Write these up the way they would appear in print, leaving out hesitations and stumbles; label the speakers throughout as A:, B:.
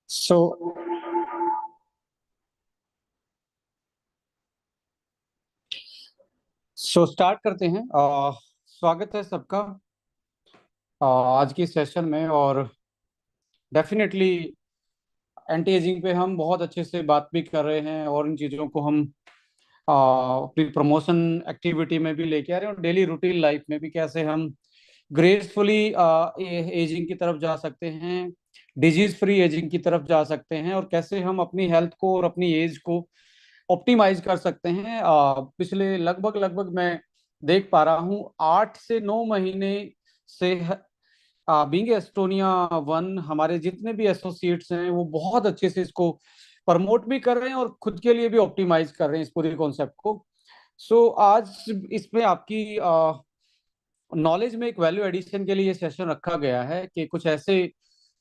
A: So start करते हैं। स्वागत है सबका आज की सेशन में। और डेफिनेटली एंटी एजिंग पे हम बहुत अच्छे से बात भी कर रहे हैं, और इन चीज़ों को हम अपनी प्रमोशन एक्टिविटी में भी लेके आ रहे हैं, और डेली रूटीन लाइफ में भी कैसे हम ग्रेसफुली एजिंग की तरफ जा सकते हैं, डिजीज फ्री एजिंग की तरफ जा सकते हैं, और कैसे हम अपनी हेल्थ को और अपनी एज को ऑप्टिमाइज कर सकते हैं। पिछले लगभग लगभग मैं देख पा रहा हूँ 8 से 9 महीने से बीइंग एस्टोनिया वन, हमारे जितने भी एसोसिएट्स हैं वो बहुत अच्छे से इसको प्रमोट भी कर रहे हैं और खुद के लिए भी ऑप्टिमाइज कर रहे हैं इस पूरे कॉन्सेप्ट को। आज इसमें आपकी नॉलेज में एक वैल्यू एडिशन के लिए ये सेशन रखा गया है कि कुछ ऐसे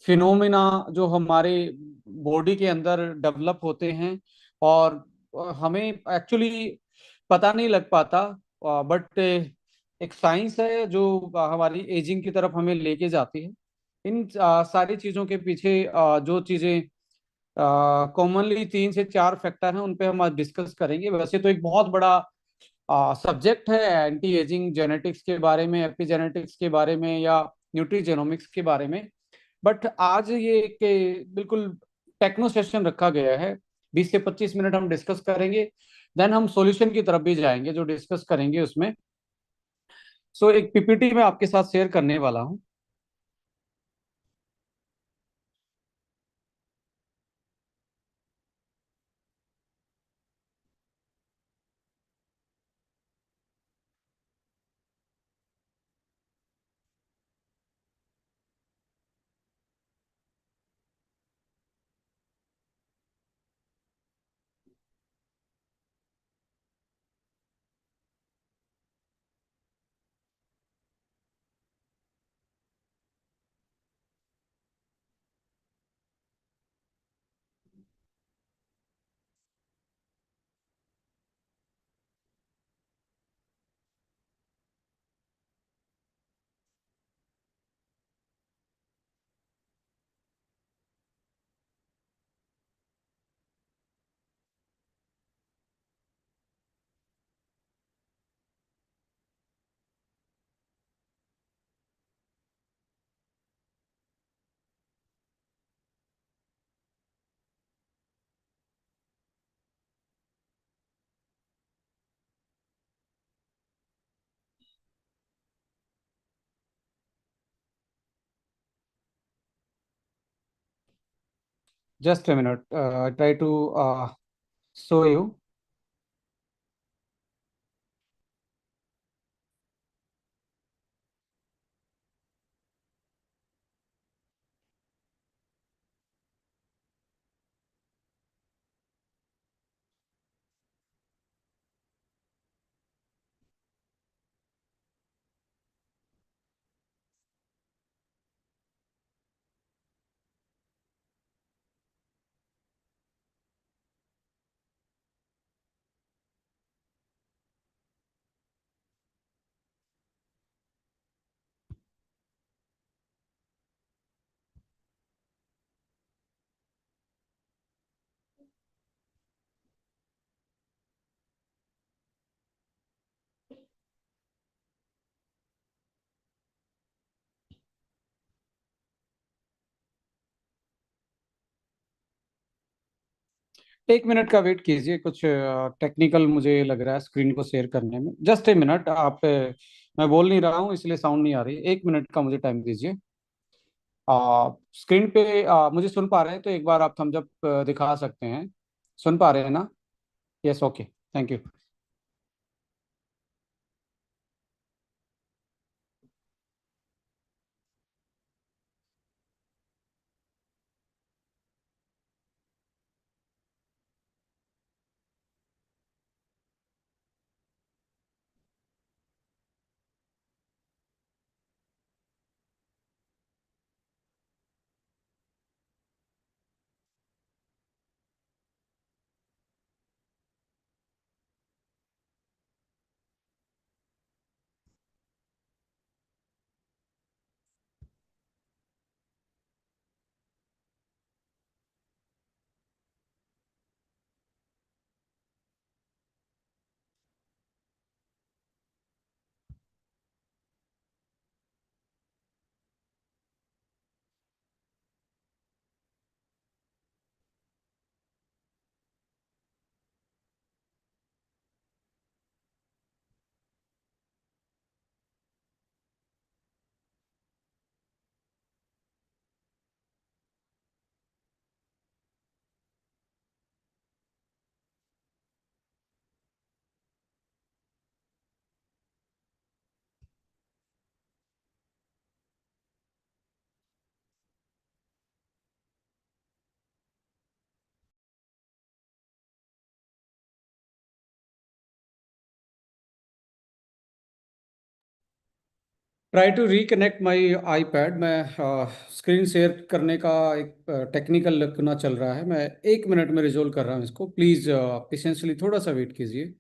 A: फिनोमिना जो हमारे बॉडी के अंदर डेवलप होते हैं, और हमें एक्चुअली पता नहीं लग पाता, बट एक साइंस है जो हमारी एजिंग की तरफ हमें लेके जाती है। इन सारी चीज़ों के पीछे जो चीज़ें कॉमनली 3 से 4 फैक्टर हैं, उन पे हम आज डिस्कस करेंगे। वैसे तो एक बहुत बड़ा सब्जेक्ट है एंटी एजिंग, जेनेटिक्स के बारे में, एपिजेनेटिक्स के बारे में, या न्यूट्रीजेनोमिक्स के बारे में। बट आज ये एक बिल्कुल टेक्नो सेशन रखा गया है। 20 से 25 मिनट हम डिस्कस करेंगे, देन हम सॉल्यूशन की तरफ भी जाएंगे जो डिस्कस करेंगे उसमें। एक पीपीटी में आपके साथ शेयर करने वाला हूँ। Just a minute, try to show you. 1 minute का वेट कीजिए, कुछ टेक्निकल मुझे लग रहा है स्क्रीन को शेयर करने में। जस्ट ए मिनट, आप मैं बोल नहीं रहा हूँ इसलिए साउंड नहीं आ रही। 1 मिनट का मुझे टाइम दीजिए। स्क्रीन पे मुझे सुन पा रहे हैं तो एक बार आप थम्स अप दिखा सकते हैं। सुन पा रहे हैं ना? Yes, okay, thank you. Try to reconnect my iPad. मैं स्क्रीन शेयर करने का एक टेक्निकल लगना चल रहा है। मैं 1 मिनट में रिजोल्व कर रहा हूँ इसको। प्लीज़ पेशेंसली थोड़ा सा वेट कीजिए।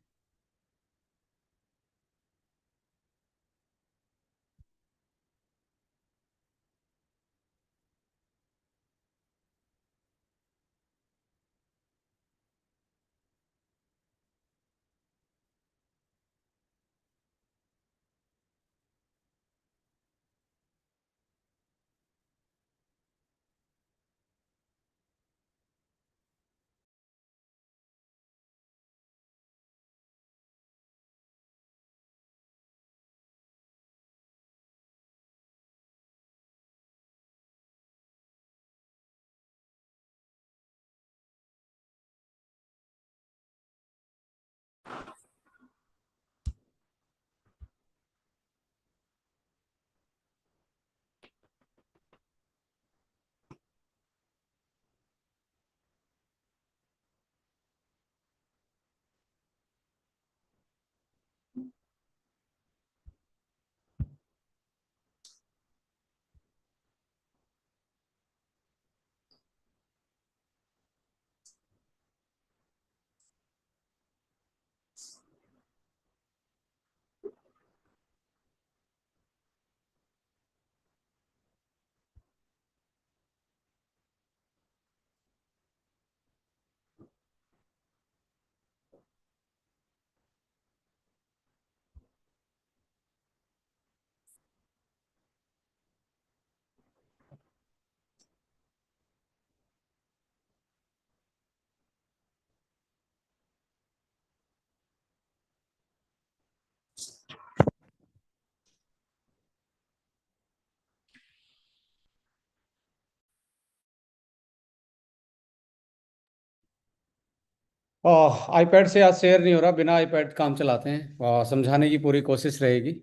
A: आईपैड से आज शेयर नहीं हो रहा। बिना आईपैड काम चलाते हैं। समझाने की पूरी कोशिश रहेगी।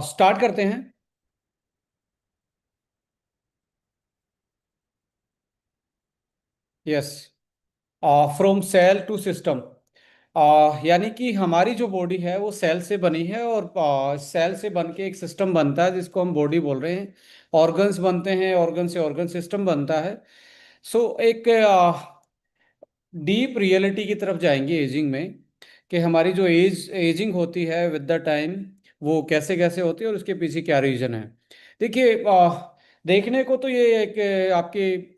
A: स्टार्ट करते हैं। Yes. From cell to system. यानी कि हमारी जो बॉडी है वो सेल से बनी है, और सेल से बन के एक सिस्टम बनता है जिसको हम बॉडी बोल रहे हैं। ऑर्गन्स बनते हैं, ऑर्गन से ऑर्गन सिस्टम बनता है। सो एक डीप रियलिटी की तरफ जाएंगे एजिंग में, कि हमारी जो एजिंग होती है विद द टाइम, वो कैसे कैसे होती है और उसके पीछे क्या रीजन है। देखिए, देखने को तो ये एक आपके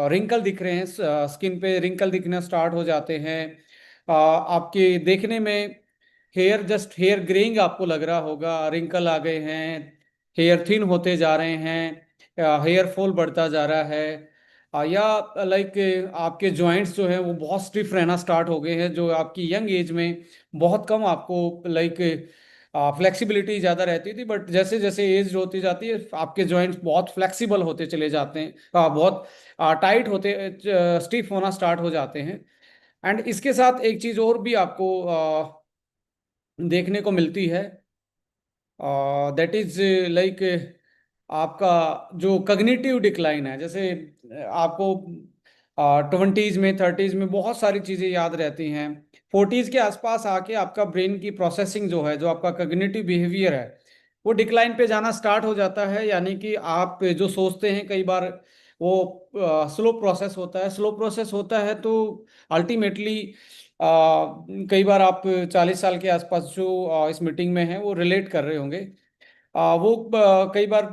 A: रिंकल दिख रहे हैं। स्किन पे रिंकल दिखना स्टार्ट हो जाते हैं। आपके देखने में हेयर, जस्ट हेयर ग्रेइंग आपको लग रहा होगा, रिंकल आ गए हैं, हेयर थिन होते जा रहे हैं, हेयर फॉल बढ़ता जा रहा है। या लाइक आपके जॉइंट्स जो हैं वो बहुत स्टिफ रहना स्टार्ट हो गए हैं, जो आपकी यंग एज में बहुत कम आपको लाइक फ्लेक्सिबिलिटी ज़्यादा रहती थी, बट जैसे जैसे एज होती जाती है आपके जॉइंट्स बहुत फ्लेक्सिबल होते चले जाते हैं, बहुत टाइट होते, स्टिफ होना स्टार्ट हो जाते हैं। एंड इसके साथ एक चीज़ और भी आपको देखने को मिलती है, दैट इज लाइक आपका जो कग्निटिव डिक्लाइन है। जैसे आपको 20s में, 30s में बहुत सारी चीज़ें याद रहती हैं। 40s के आसपास आके आपका ब्रेन की प्रोसेसिंग जो है, जो आपका कग्निटिव बिहेवियर है, वो डिक्लाइन पे जाना स्टार्ट हो जाता है। यानी कि आप जो सोचते हैं कई बार वो स्लो प्रोसेस होता है। स्लो प्रोसेस होता है तो अल्टीमेटली कई बार आप 40 साल के आसपास जो इस मीटिंग में हैं वो रिलेट कर रहे होंगे। वो कई बार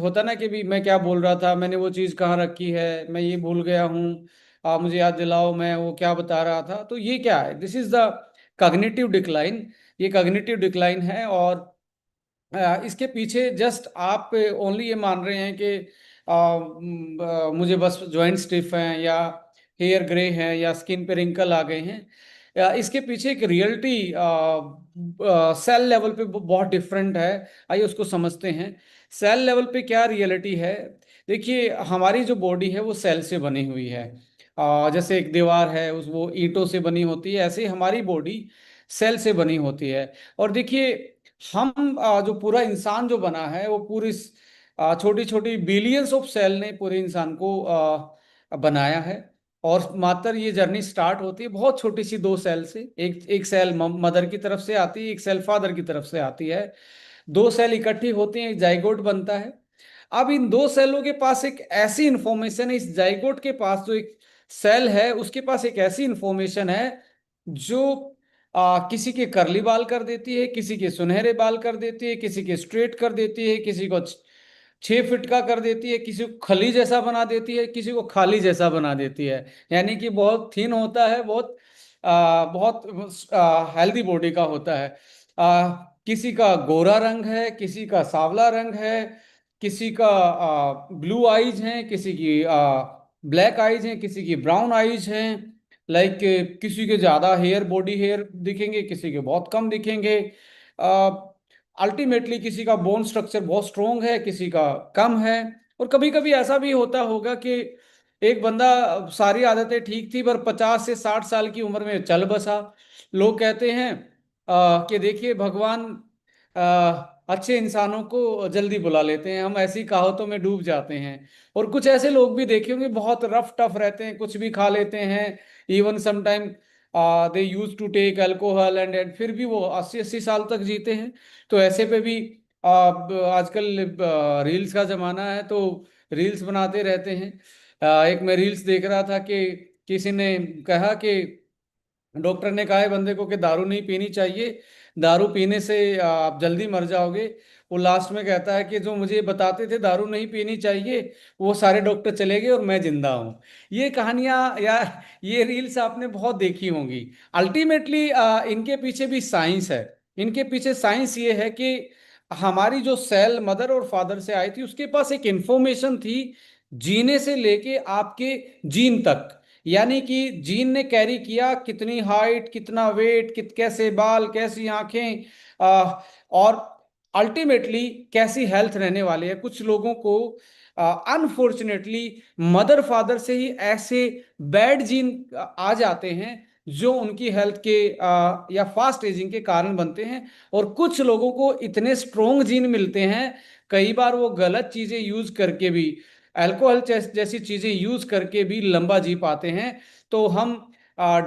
A: होता ना कि भी मैं क्या बोल रहा था, मैंने वो चीज़ कहाँ रखी है, मैं ये भूल गया हूँ, मुझे याद दिलाओ मैं वो क्या बता रहा था। तो ये क्या है? This is the cognitive decline. ये कॉग्निटिव डिक्लाइन है। और इसके पीछे जस्ट आप ओनली ये मान रहे हैं कि मुझे बस जॉइंट स्टिफ हैं, या हेयर ग्रे हैं, या स्किन पे रिंकल आ गए हैं। इसके पीछे एक रियलिटी सेल लेवल पे बहुत डिफरेंट है। आइए उसको समझते हैं। सेल लेवल पे क्या रियलिटी है। देखिए, हमारी जो बॉडी है वो सेल से बनी हुई है। जैसे एक दीवार है उस वो ईंटों से बनी होती है, ऐसे ही हमारी बॉडी सेल से बनी होती है। और देखिए हम जो पूरा इंसान जो बना है वो पूरी छोटी छोटी बिलियंस ऑफ सेल ने पूरे इंसान को बनाया है। और मात्र ये जर्नी स्टार्ट होती है बहुत छोटी सी दो सेल से। एक एक सेल मदर की तरफ से आती है, एक सेल फादर की तरफ से आती है। दो सेल इकट्ठी होती हैं, एक जाइगोट बनता है। अब इन दो सेलों के पास एक ऐसी इंफॉर्मेशन है, इस जाइगोट के पास जो एक सेल है उसके पास एक ऐसी इंफॉर्मेशन है जो किसी के कर्ली बाल कर देती है, किसी के सुनहरे बाल कर देती है, किसी के स्ट्रेट कर देती है, किसी को 6 फीट का कर देती है, किसी को खली जैसा बना देती है, किसी को खाली जैसा बना देती है। यानी कि बहुत थिन होता है, बहुत हेल्दी बॉडी का होता है। आ, किसी का गोरा रंग है, किसी का सांवला रंग है, किसी का ब्लू आईज है, किसी की ब्लैक आईज है, किसी की ब्राउन आईज है। लाइक किसी के ज्यादा हेयर, बॉडी हेयर दिखेंगे, किसी के बहुत कम दिखेंगे। अल्टीमेटली किसी का बोन स्ट्रक्चर बहुत स्ट्रोंग है, किसी का कम है। और कभी कभी ऐसा भी होता होगा कि एक बंदा सारी आदतें ठीक थी पर 50 से 60 साल की उम्र में चल बसा। लोग कहते हैं कि देखिए भगवान अच्छे इंसानों को जल्दी बुला लेते हैं, हम ऐसी कहावतों में डूब जाते हैं। और कुछ ऐसे लोग भी देखे होंगे बहुत रफ टफ रहते हैं, कुछ भी खा लेते हैं। Even sometime they use to take alcohol and फिर भी वो 80 80 साल तक जीते हैं। तो ऐसे पे भी आजकल रील्स का जमाना है तो रील्स बनाते रहते हैं। एक मैं रील्स देख रहा था कि किसी ने कहा कि डॉक्टर ने कहा है बंदे को कि दारू नहीं पीनी चाहिए, दारू पीने से आप जल्दी मर जाओगे। वो लास्ट में कहता है कि जो मुझे बताते थे दारू नहीं पीनी चाहिए वो सारे डॉक्टर चले गए और मैं जिंदा हूँ। ये कहानियां या ये रील्स आपने बहुत देखी होंगी। अल्टीमेटली इनके पीछे भी साइंस है। इनके पीछे साइंस ये है कि हमारी जो सेल मदर और फादर से आई थी उसके पास एक इंफॉर्मेशन थी जीने से लेके आपके जीन तक। यानी कि जीन ने कैरी किया कितनी हाइट, कितना वेट, कैसे बाल, कैसी आंखें, और अल्टीमेटली कैसी हेल्थ रहने वाली है। कुछ लोगों को अनफॉर्चुनेटली मदर फादर से ही ऐसे बैड जीन आ जाते हैं जो उनकी हेल्थ के या फास्ट एजिंग के कारण बनते हैं। और कुछ लोगों को इतने स्ट्रोंग जीन मिलते हैं, कई बार वो गलत चीजें यूज करके भी, अल्कोहल जैसी चीजें यूज करके भी लंबा जी पाते हैं। तो हम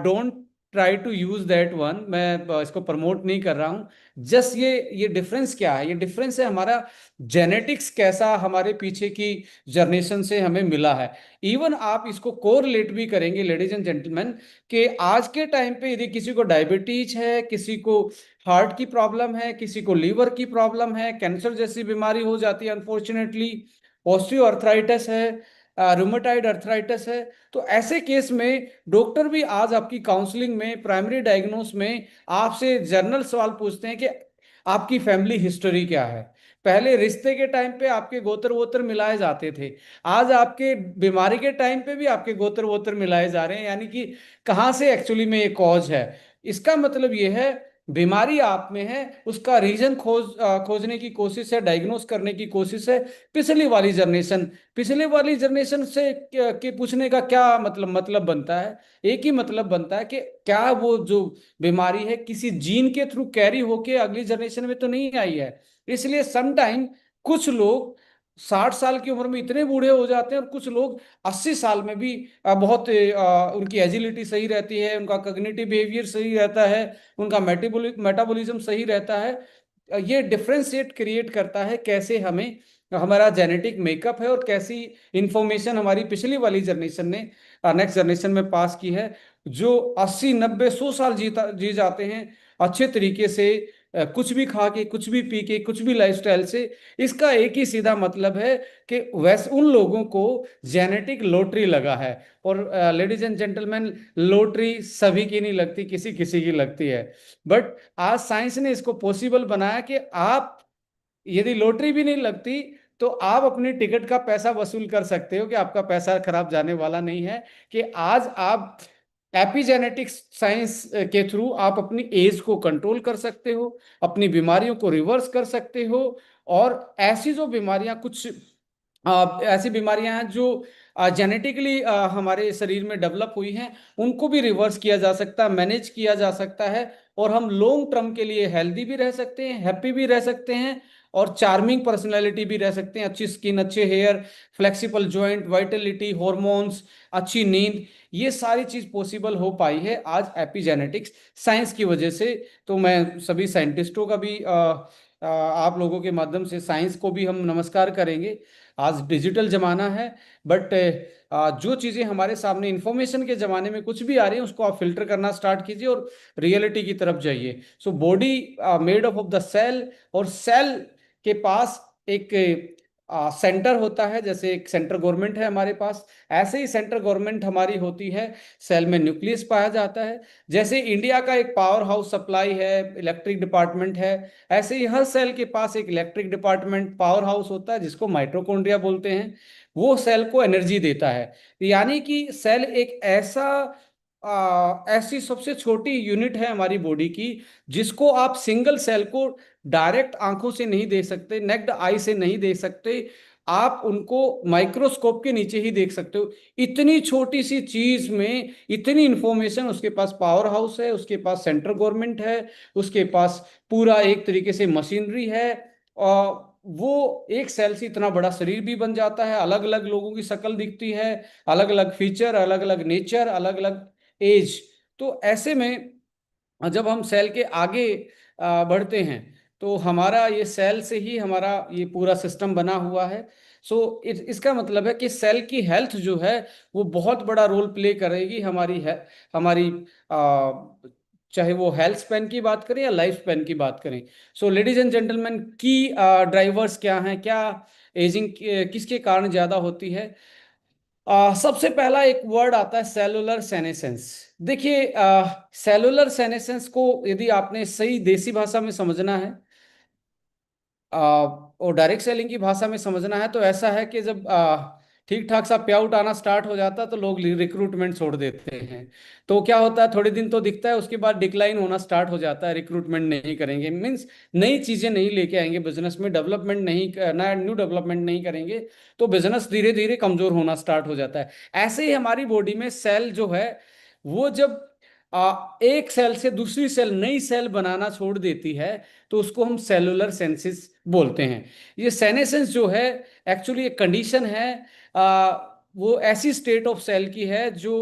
A: don't try to use that one. मैं इसको प्रमोट नहीं कर रहा हूं। जस्ट ये डिफरेंस क्या है, ये डिफरेंस है हमारा जेनेटिक्स कैसा हमारे पीछे की जनरेशन से हमें मिला है। इवन आप इसको कोरिलेट भी करेंगे लेडीज एंड जेंटलमैन, कि आज के टाइम पे यदि किसी को डायबिटीज है, किसी को हार्ट की प्रॉब्लम है, किसी को लीवर की प्रॉब्लम है, कैंसर जैसी बीमारी हो जाती है अनफॉर्चुनेटली, ऑस्टियो अर्थराइटिस है, रूमेटाइड अर्थराइटिस है, तो ऐसे केस में डॉक्टर भी आज आपकी काउंसलिंग में, प्राइमरी डायग्नोस में आपसे जनरल सवाल पूछते हैं कि आपकी फैमिली हिस्ट्री क्या है। पहले रिश्ते के टाइम पे आपके गोत्र वोत्र मिलाए जाते थे, आज आपके बीमारी के टाइम पे भी आपके गोत्र वोत्र मिलाए जा रहे हैं। यानी कि कहाँ से एक्चुअली में ये कॉज है। इसका मतलब ये है बीमारी आप में है, उसका रीजन खोजने की कोशिश है, डायग्नोस करने की कोशिश है। पिछली वाली जनरेशन से के पूछने का क्या मतलब बनता है। एक ही मतलब बनता है कि क्या वो जो बीमारी है किसी जीन के थ्रू कैरी होके अगली जनरेशन में तो नहीं आई है। इसलिए सम टाइम कुछ लोग 60 साल की उम्र में इतने बूढ़े हो जाते हैं और कुछ लोग 80 साल में भी बहुत उनकी एजिलिटी सही रहती है, उनका कग्निटिव बिहेवियर सही रहता है, उनका मेटाबॉलिज्म सही रहता है। ये डिफरेंशिएट क्रिएट करता है कैसे हमें हमारा जेनेटिक मेकअप है और कैसी इंफॉर्मेशन हमारी पिछली वाली जनरेशन ने नेक्स्ट जनरेशन में पास की है। जो 80 90 100 साल जी जाते हैं अच्छे तरीके से, कुछ भी खा के, कुछ भी पी के, कुछ भी लाइफस्टाइल से। इसका एक ही सीधा मतलब है कि वैसे उन लोगों को जेनेटिक लॉटरी लगा है। और लेडीज एंड जेंटलमैन, लॉटरी सभी की नहीं लगती, किसी किसी की लगती है। बट आज साइंस ने इसको पॉसिबल बनाया कि आप यदि लॉटरी भी नहीं लगती तो आप अपनी टिकट का पैसा वसूल कर सकते हो कि आपका पैसा खराब जाने वाला नहीं है। कि आज आप एपिजेनेटिक्स साइंस के थ्रू आप अपनी एज को कंट्रोल कर सकते हो, अपनी बीमारियों को रिवर्स कर सकते हो। और ऐसी जो बीमारियां कुछ ऐसी बीमारियां हैं जो जेनेटिकली हमारे शरीर में डेवलप हुई हैं, उनको भी रिवर्स किया जा सकता है, मैनेज किया जा सकता है। और हम लॉन्ग टर्म के लिए हेल्दी भी रह सकते हैं, हैप्पी भी रह सकते हैं, और चार्मिंग पर्सनैलिटी भी रह सकते हैं। अच्छी स्किन, अच्छे hair, flexible joint, vitality, hormones, अच्छी नींद, ये सारी चीज पॉसिबल हो पाई है आज एपिजेनेटिक्स साइंस की वजह से। तो मैं सभी साइंटिस्टों का भी आप लोगों के माध्यम से साइंस को भी हम नमस्कार करेंगे। आज डिजिटल जमाना है, बट जो चीजें हमारे सामने इंफॉर्मेशन के जमाने में कुछ भी आ रही है, उसको आप फिल्टर करना स्टार्ट कीजिए और रियलिटी की तरफ जाइए। So body made up of the cell, और सेल के पास एक सेंटर होता है। जैसे एक सेंट्रल गवर्नमेंट है हमारे पास, ऐसे ही सेंट्रल गवर्नमेंट हमारी होती है। सेल में न्यूक्लियस पाया जाता है। जैसे इंडिया का एक पावर हाउस सप्लाई है, इलेक्ट्रिक डिपार्टमेंट है, ऐसे ही हर सेल के पास एक इलेक्ट्रिक डिपार्टमेंट, पावर हाउस होता है, जिसको माइटोकॉन्ड्रिया बोलते हैं। वो सेल को एनर्जी देता है। यानी कि सेल एक ऐसी सबसे छोटी यूनिट है हमारी बॉडी की, जिसको आप सिंगल सेल को डायरेक्ट आंखों से नहीं देख सकते, नेक्ड आई से नहीं देख सकते, आप उनको माइक्रोस्कोप के नीचे ही देख सकते हो। इतनी छोटी सी चीज में इतनी इंफॉर्मेशन, उसके पास पावर हाउस है, उसके पास सेंट्रल गवर्नमेंट है, उसके पास पूरा एक तरीके से मशीनरी है। और वो एक सेल से इतना बड़ा शरीर भी बन जाता है, अलग अलग लोगों की शक्ल दिखती है, अलग अलग फीचर, अलग अलग नेचर, अलग अलग एज। तो ऐसे में जब हम सेल के आगे बढ़ते हैं, तो हमारा ये सेल से ही हमारा ये पूरा सिस्टम बना हुआ है। सो इसका मतलब है कि सेल की हेल्थ जो है वो बहुत बड़ा रोल प्ले करेगी हमारी है, हमारी चाहे वो हेल्थ स्पैन की बात करें या लाइफ स्पैन की बात करें। सो लेडीज एंड जेंटलमैन, की ड्राइवर्स क्या हैं, क्या एजिंग किसके कारण ज्यादा होती है? सबसे पहला एक वर्ड आता है सेलुलर सेनेसेंस। देखिए, सेलुलर सेनेसेंस को यदि आपने सही देसी भाषा में समझना है, और डायरेक्ट सेलिंग की भाषा में समझना है, तो ऐसा है कि जब ठीक ठाक सा प्याउट आना स्टार्ट हो जाता है, तो लोग रिक्रूटमेंट छोड़ देते हैं। तो क्या होता है, थोड़े दिन तो दिखता है, उसके बाद डिक्लाइन होना स्टार्ट हो जाता है। रिक्रूटमेंट नहीं करेंगे, मीन्स नई चीजें नहीं लेके आएंगे बिजनेस में, डेवलपमेंट नहीं, नया न्यू डेवलपमेंट नहीं करेंगे, तो बिजनेस धीरे धीरे कमजोर होना स्टार्ट हो जाता है। ऐसे ही हमारी बॉडी में सेल जो है, वो जब एक सेल से दूसरी सेल, नई सेल बनाना छोड़ देती है, तो उसको हम सेलुलर सेंसिस बोलते हैं। ये सेनेसेंस जो है, एक्चुअली एक कंडीशन है। वो ऐसी स्टेट ऑफ सेल की है जो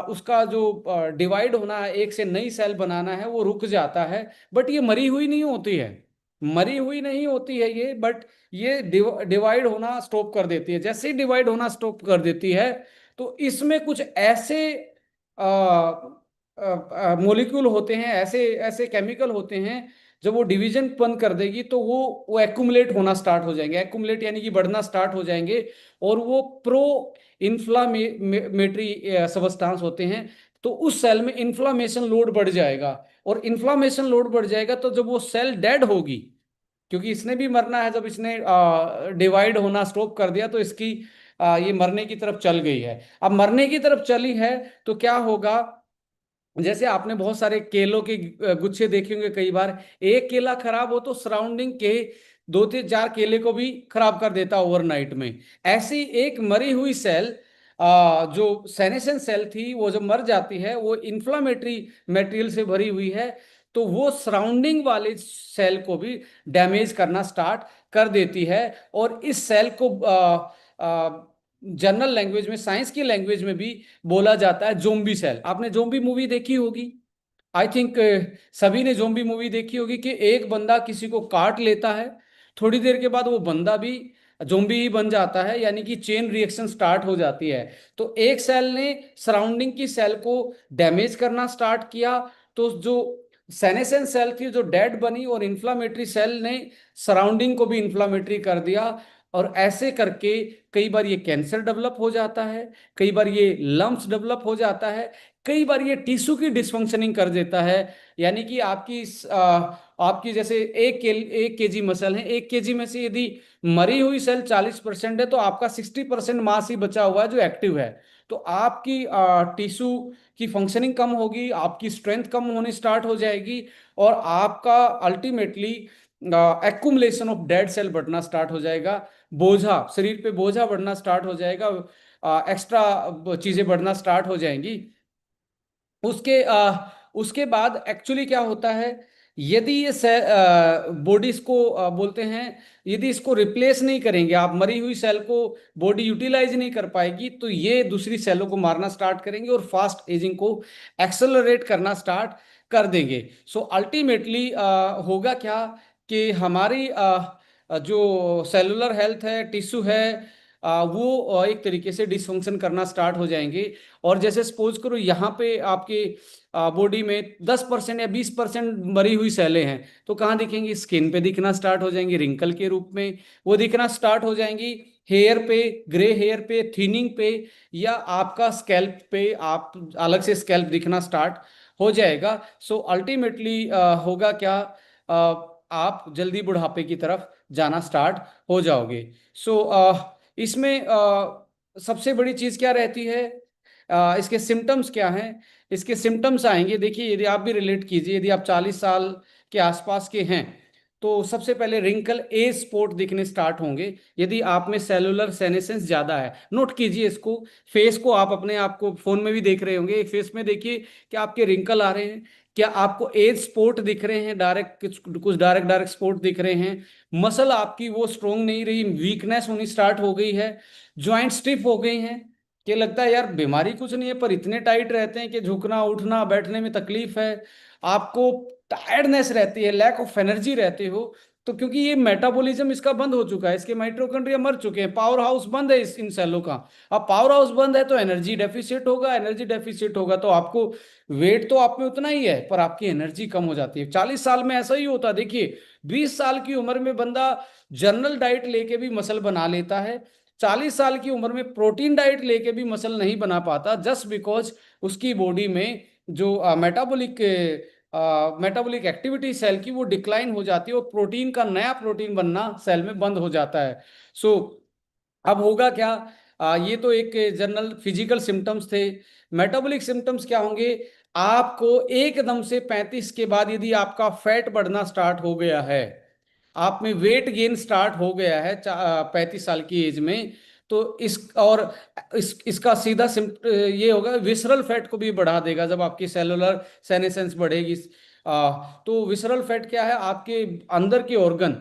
A: उसका जो डिवाइड होना है, एक से नई सेल बनाना है, वो रुक जाता है। बट ये मरी हुई नहीं होती है, मरी हुई नहीं होती है ये, बट ये डिवाइड होना स्टॉप कर देती है। जैसे ही डिवाइड होना स्टॉप कर देती है, तो इसमें कुछ ऐसे मोलिक्यूल होते हैं, ऐसे ऐसे केमिकल होते हैं, जब वो डिवीजन बंद कर देगी, तो वो एक्युमुलेट होना स्टार्ट हो जाएंगे। एक्युमुलेट यानी कि बढ़ना स्टार्ट हो जाएंगे, और वो प्रो इन्फ्लामेटरी सबस्टांस होते हैं। तो उस सेल में इन्फ्लामेशन लोड बढ़ जाएगा, और इन्फ्लामेशन लोड बढ़ जाएगा, तो जब वो सेल डेड होगी, क्योंकि इसने भी मरना है, जब इसने डिवाइड होना स्टॉप कर दिया, तो इसकी ये मरने की तरफ चल गई है। अब मरने की तरफ चली है, तो क्या होगा? जैसे आपने बहुत सारे केलों के गुच्छे देखे होंगे कई बार। एक केला खराब हो तो सराउंडिंग के दो से चार केले को भी खराब कर देता ओवरनाइट में। ऐसी एक मरी हुई सेल, जो सेनेसन सेल थी, वो जब मर जाती है, वो इन्फ्लामेटरी मटेरियल से भरी हुई है, तो वो सराउंडिंग वाले सेल को भी डैमेज करना स्टार्ट कर देती है। और इस सेल को जनरल लैंग्वेज में, साइंस की लैंग्वेज में भी बोला जाता है जोम्बी सेल। आपने जोम्बी मूवी देखी होगी, आई थिंक सभी ने जोम्बी मूवी देखी होगी, कि एक बंदा किसी को काट लेता है, थोड़ी देर के बाद वो बंदा भी जोम्बी ही बन जाता है, यानी कि चेन रिएक्शन स्टार्ट हो जाती है। तो एक सेल ने सराउंडिंग की सेल को डैमेज करना स्टार्ट किया, तो जो सेनेसेंस सेल थी जो डेड बनी, और इन्फ्लामेटरी सेल ने सराउंडिंग को भी इन्फ्लामेटरी कर दिया। और ऐसे करके कई बार ये कैंसर डेवलप हो जाता है, कई बार ये लम्प्स डेवलप हो जाता है, कई बार ये टिश्यू की डिसफंक्शनिंग कर देता है। यानी कि आपकी जैसे एक केजी मसल है, एक केजी में से यदि मरी हुई सेल 40% है, तो आपका 60% मास ही बचा हुआ है जो एक्टिव है। तो आपकी टिश्यू की फंक्शनिंग कम होगी, आपकी स्ट्रेंथ कम होनी स्टार्ट हो जाएगी, और आपका ultimately accumulation of dead cell बढ़ना स्टार्ट हो जाएगा। बोझा, शरीर पे बोझा बढ़ना स्टार्ट हो जाएगा। एक्स्ट्रा चीजें बढ़ना स्टार्ट हो जाएंगी। उसके बाद एक्चुअली क्या होता है, यदि ये बॉडीज को बोलते हैं, यदि इसको रिप्लेस नहीं करेंगे आप, मरी हुई सेल को बॉडी यूटिलाइज नहीं कर पाएगी, तो ये दूसरी सेलों को मारना स्टार्ट करेंगे और फास्ट एजिंग को एक्सेलरेट करना स्टार्ट कर देंगे। सो अल्टीमेटली होगा क्या कि हमारी जो सेलुलर हेल्थ है, टिश्यू है, वो एक तरीके से डिसफंक्शन करना स्टार्ट हो जाएंगे। और जैसे सपोज करो यहाँ पे आपके बॉडी में 10% या 20% मरी हुई सेलें हैं, तो कहाँ दिखेंगी? स्किन पे दिखना स्टार्ट हो जाएंगी, रिंकल के रूप में वो दिखना स्टार्ट हो जाएंगी, हेयर पे, ग्रे हेयर पे, थिनिंग पे, या आपका स्कैल्प पे, आप अलग से स्कैल्प दिखना स्टार्ट हो जाएगा। सो अल्टीमेटली होगा क्या, आप जल्दी बुढ़ापे की तरफ जाना स्टार्ट हो जाओगे। सो इसमें सबसे बड़ी चीज क्या रहती है, इसके सिम्टम्स क्या हैं? इसके सिम्टम्स आएंगे, देखिए यदि आप भी रिलेट कीजिए, यदि आप 40 साल के आसपास के हैं तो सबसे पहले रिंकल एज स्पॉट दिखने स्टार्ट होंगे। यदि आप में सेलुलर सेनेसेंस ज्यादा है, नोट कीजिए इसको, फेस को आप अपने आप को फोन में भी देख रहे होंगे, एक फेस में देखिए कि आपके रिंकल आ रहे हैं, क्या आपको एज स्पॉट दिख रहे हैं, डायरेक्ट कुछ डायरेक्ट डायरेक्ट स्पॉट दिख रहे हैं, मसल आपकी वो स्ट्रोंग नहीं रही, वीकनेस होनी स्टार्ट हो गई है, ज्वाइंट स्टिफ हो गई हैं, कि लगता है यार बीमारी कुछ नहीं है पर इतने टाइट रहते हैं कि झुकना उठना बैठने में तकलीफ है, आपको टायर्डनेस रहती है, लैक ऑफ एनर्जी रहते हो। तो क्योंकि ये मेटाबॉलिज्म इसका बंद हो चुका है, इसके माइटोकॉन्ड्रिया मर चुके हैं, पावर हाउस बंद है इन सेलों का। अब पावर हाउस बंद है तो एनर्जी डेफिसिट होगा, एनर्जी डेफिसिट होगा तो आपको वेट तो आप में उतना ही है पर आपकी एनर्जी कम हो जाती है। 40 साल में ऐसा ही होता है, देखिए 20 साल की उम्र में बंदा जनरल डाइट लेके भी मसल बना लेता है, 40 साल की उम्र में प्रोटीन डाइट लेके भी मसल नहीं बना पाता, जस्ट बिकॉज उसकी बॉडी में जो मेटाबॉलिक एक्टिविटी सेल की वो डिक्लाइन हो जाती है और प्रोटीन का नया प्रोटीन बनना सेल में बंद हो जाता है। सो अब होगा क्या, ये तो एक जनरल फिजिकल सिम्टम्स थे। मेटाबॉलिक सिम्टम्स क्या होंगे? आपको एकदम से 35 के बाद यदि आपका फैट बढ़ना स्टार्ट हो गया है, आप में वेट गेन स्टार्ट हो गया है 35 साल की एज में, तो इसका सीधा ये होगा, विसरल फैट को भी बढ़ा देगा जब आपकी सेलुलर सेनेसेंस बढ़ेगी। तो विसरल फैट क्या है? आपके अंदर के ऑर्गन,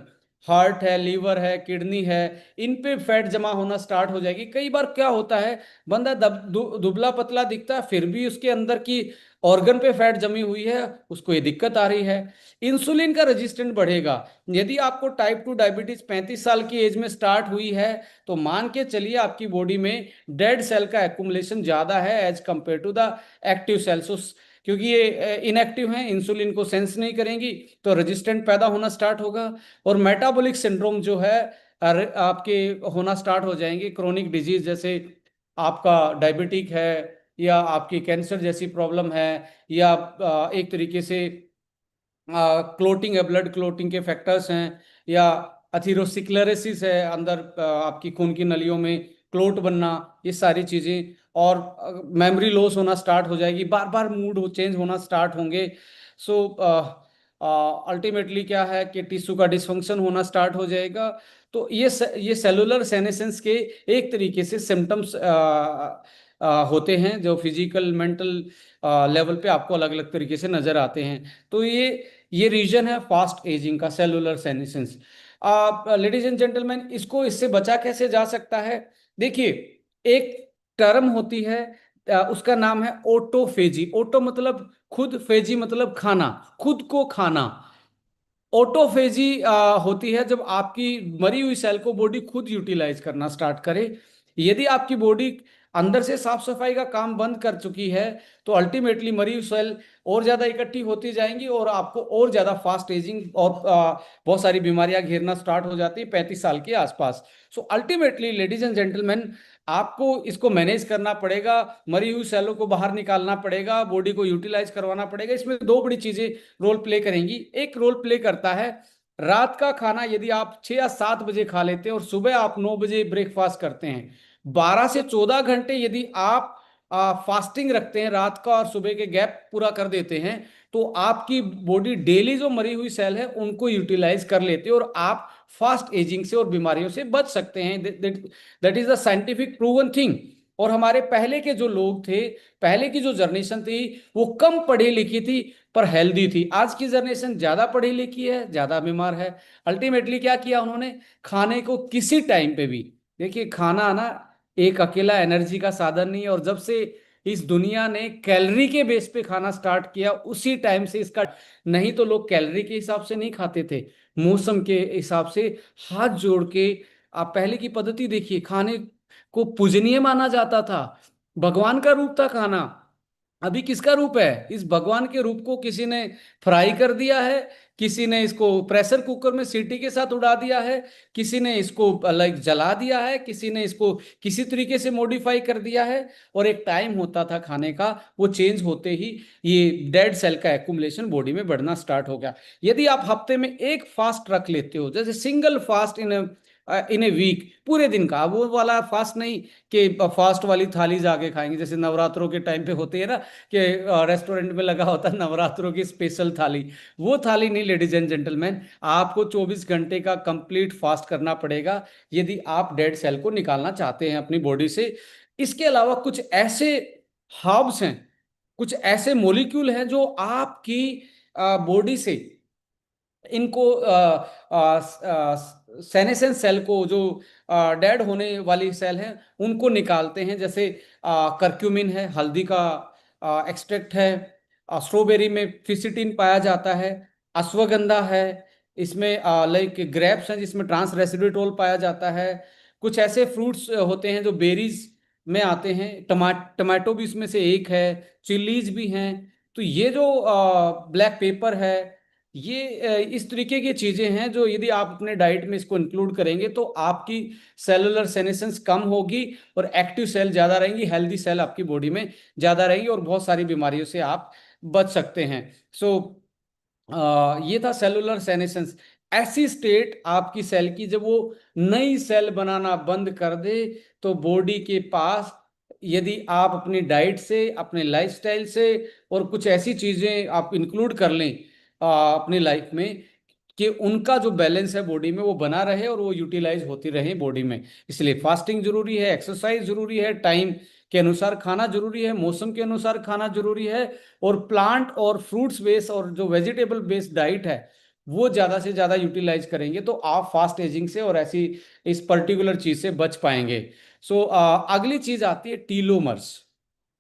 A: हार्ट है, लीवर है, किडनी है, इन पे फैट जमा होना स्टार्ट हो जाएगी। कई बार क्या होता है, बंदा दुबला पतला दिखता है फिर भी उसके अंदर की ऑर्गन पे फैट जमी हुई है, उसको ये दिक्कत आ रही है। इंसुलिन का रेजिस्टेंस बढ़ेगा। यदि आपको टाइप 2 डायबिटीज 35 साल की एज में स्टार्ट हुई है तो मान के चलिए आपकी बॉडी में डेड सेल का एक्युमुलेशन ज्यादा है as compare to the active cells. क्योंकि ये इनएक्टिव हैं, इंसुलिन को सेंस नहीं करेंगी, तो रेजिस्टेंट पैदा होना स्टार्ट होगा। और मेटाबॉलिक सिंड्रोम जो है आपके होना स्टार्ट हो जाएंगे, क्रोनिक डिजीज जैसे आपका डायबिटिक है, या आपकी कैंसर जैसी प्रॉब्लम है, या एक तरीके से क्लोटिंग है, ब्लड क्लोटिंग के फैक्टर्स हैं, या अथीरोस्क्लेरोसिस है, अंदर आपकी खून की नलियों में क्लोट बनना, ये सारी चीजें। और मेमोरी लॉस होना स्टार्ट हो जाएगी, बार बार मूड चेंज होना स्टार्ट होंगे। सो अल्टीमेटली क्या है कि टिश्यू का डिसफंक्शन होना स्टार्ट हो जाएगा। तो ये सेलुलर सेनेसेंस के एक तरीके से सिम्टम्स होते हैं जो फिजिकल मेंटल लेवल पे आपको अलग अलग तरीके से नजर आते हैं। तो ये रीजन है फास्ट एजिंग का, cellular senescence. Ladies and gentleman, इससे बचा कैसे जा सकता है? देखिए, एक टर्म होती है, उसका नाम है ओटोफेजी। ओटो मतलब खुद, फेजी मतलब खाना, खुद को खाना। ऑटोफेजी होती है जब आपकी मरी हुई सेल को बॉडी खुद यूटिलाइज करना स्टार्ट करे। यदि आपकी बॉडी अंदर से साफ सफाई का काम बंद कर चुकी है तो अल्टीमेटली मरी हुई सेल और ज्यादा इकट्ठी होती जाएंगी और आपको और ज्यादा फास्ट एजिंग और बहुत सारी बीमारियां घेरना स्टार्ट हो जाती है 35 साल के आसपास। So ultimately ladies and gentleman, आपको इसको मैनेज करना पड़ेगा, मरी हुई सेलों को बाहर निकालना पड़ेगा, बॉडी को यूटिलाइज करवाना पड़ेगा। इसमें दो बड़ी चीजें रोल प्ले करेंगी। एक रोल प्ले करता है रात का खाना, यदि आप 6 या 7 बजे खा लेते हैं और सुबह आप 9 बजे ब्रेकफास्ट करते हैं, 12 से 14 घंटे यदि आप फास्टिंग रखते हैं रात का और सुबह के गैप पूरा कर देते हैं, तो आपकी बॉडी डेली जो मरी हुई सेल है उनको यूटिलाइज कर लेते हैं और आप फास्ट एजिंग से और बीमारियों से बच सकते हैं। That is the scientific proven thing. और हमारे पहले के जो लोग थे, पहले की जो जनरेशन थी, वो कम पढ़ी लिखी थी पर हेल्दी थी। आज की जनरेशन ज्यादा पढ़ी लिखी है, ज्यादा बीमार है। अल्टीमेटली क्या किया उन्होंने, खाने को किसी टाइम पे भी, देखिए खाना ना एक अकेला एनर्जी का साधन नहीं है, और जब से इस दुनिया ने कैलोरी के बेस पे खाना स्टार्ट किया उसी टाइम से इसका, नहीं तो लोग कैलोरी के हिसाब से नहीं खाते थे, मौसम के हिसाब से हाथ जोड़ के। आप पहले की पद्धति देखिए, खाने को पूजनीय माना जाता था, भगवान का रूप था खाना। अभी किसका रूप है, इस भगवान के रूप को किसी ने फ्राई कर दिया है, किसी ने इसको प्रेशर कुकर में सीटी के साथ उड़ा दिया है, किसी ने इसको लाइक जला दिया है, किसी ने इसको किसी तरीके से मॉडिफाई कर दिया है। और एक टाइम होता था खाने का, वो चेंज होते ही ये डेड सेल का एक्युमुलेशन बॉडी में बढ़ना स्टार्ट हो गया। यदि आप हफ्ते में एक फास्ट रख लेते हो, जैसे single fast in a week, पूरे दिन का, वो वाला फास्ट नहीं कि फास्ट वाली थाली जाके खाएंगे जैसे नवरात्रों के टाइम पे होते हैं ना, कि रेस्टोरेंट में लगा होता है नवरात्रों की स्पेशल थाली, वो थाली नहीं लेडीज एंड जेंटलमैन। आपको 24 घंटे का कंप्लीट फास्ट करना पड़ेगा यदि आप डेड सेल को निकालना चाहते हैं अपनी बॉडी से। इसके अलावा कुछ ऐसे हर्ब्स हैं, कुछ ऐसे मोलिक्यूल हैं जो आपकी बॉडी से इनको सेनेसेंस सेल को, जो डेड होने वाली सेल है, उनको निकालते हैं। जैसे करक्यूमिन है, हल्दी का एक्सट्रैक्ट है, स्ट्रॉबेरी में फिसिटिन पाया जाता है, अश्वगंधा है, इसमें लाइक ग्रेप्स हैं जिसमें ट्रांस रेसिड्यूटोल पाया जाता है। कुछ ऐसे फ्रूट्स होते हैं जो बेरीज में आते हैं, टमाटो भी इसमें से एक है, चिलीज भी हैं। तो ये जो ब्लैक पेपर है, ये इस तरीके की चीजें हैं जो यदि आप अपने डाइट में इसको इंक्लूड करेंगे तो आपकी सेलुलर सेनेसेंस कम होगी और एक्टिव सेल ज्यादा रहेंगी, हेल्दी सेल आपकी बॉडी में ज्यादा रहेगी, और बहुत सारी बीमारियों से आप बच सकते हैं। सो ये था सेलुलर सेनेसेंस। ऐसी स्टेट आपकी सेल की जब वो नई सेल बनाना बंद कर दे, तो बॉडी के पास, यदि आप अपनी डाइट से, अपने लाइफस्टाइल से और कुछ ऐसी चीजें आप इंक्लूड कर लें अपनी लाइफ में, कि उनका जो बैलेंस है बॉडी में वो बना रहे और वो यूटिलाइज होती रहे बॉडी में। इसलिए फास्टिंग जरूरी है, एक्सरसाइज जरूरी है, टाइम के अनुसार खाना जरूरी है, मौसम के अनुसार खाना जरूरी है, और प्लांट और फ्रूट्स बेस्ड और जो वेजिटेबल बेस्ड डाइट है वो ज्यादा से ज्यादा यूटिलाइज करेंगे तो आप फास्ट एजिंग से और ऐसी इस पर्टिकुलर चीज से बच पाएंगे। सो अगली चीज आती है टीलोमर्स।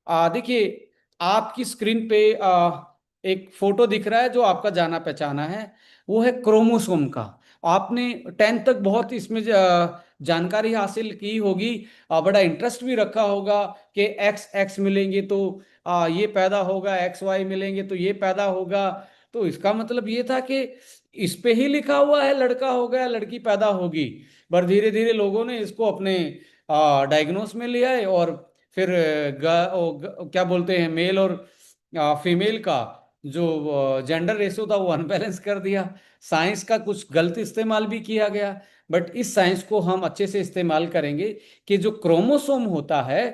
A: देखिए आपकी स्क्रीन पे एक फोटो दिख रहा है जो आपका जाना पहचाना है, वो है क्रोमोसोम का। आपने 10th तक बहुत इसमें जानकारी हासिल की होगी, बड़ा इंटरेस्ट भी रखा होगा कि एक्स एक्स मिलेंगे तो ये पैदा होगा, एक्स वाई मिलेंगे तो ये पैदा होगा। तो इसका मतलब ये था कि इस पे ही लिखा हुआ है लड़का होगा या लड़की पैदा होगी। पर धीरे धीरे लोगों ने इसको अपने डायग्नोस में लिया है, और फिर क्या बोलते हैं, मेल और फीमेल का जो जेंडर रेशो था वो अनबैलेंस कर दिया। साइंस का कुछ गलत इस्तेमाल भी किया गया, बट इस साइंस को हम अच्छे से इस्तेमाल करेंगे कि जो क्रोमोसोम होता है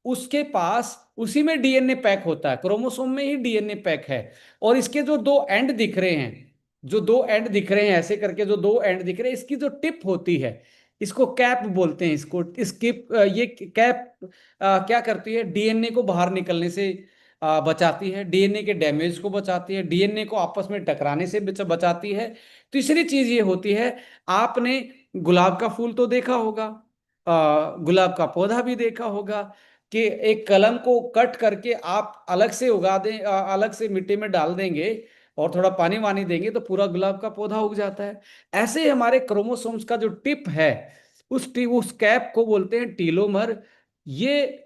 A: उसके पास, उसी में डीएनए पैक होता है, क्रोमोसोम में ही डीएनए पैक है। और इसके जो दो एंड दिख रहे हैं, जो दो एंड दिख रहे हैं ऐसे करके, जो दो एंड दिख रहे हैं, इसकी जो टिप होती है, इसको कैप बोलते हैं। इसको इस किप ये कैप क्या करती है, डीएनए को बाहर निकलने से बचाती है, डीएनए के डैमेज को बचाती है, डीएनए को आपस में टकराने से बचाती है। तीसरी चीज ये होती है, आपने गुलाब का फूल तो देखा होगा, गुलाब का पौधा भी देखा होगा, कि एक कलम को कट करके आप अलग से उगा दें, अलग से मिट्टी में डाल देंगे और थोड़ा पानी वानी देंगे तो पूरा गुलाब का पौधा उग जाता है। ऐसे ही हमारे क्रोमोसोम्स का जो टिप है, उस कैप को बोलते हैं टीलोमर। ये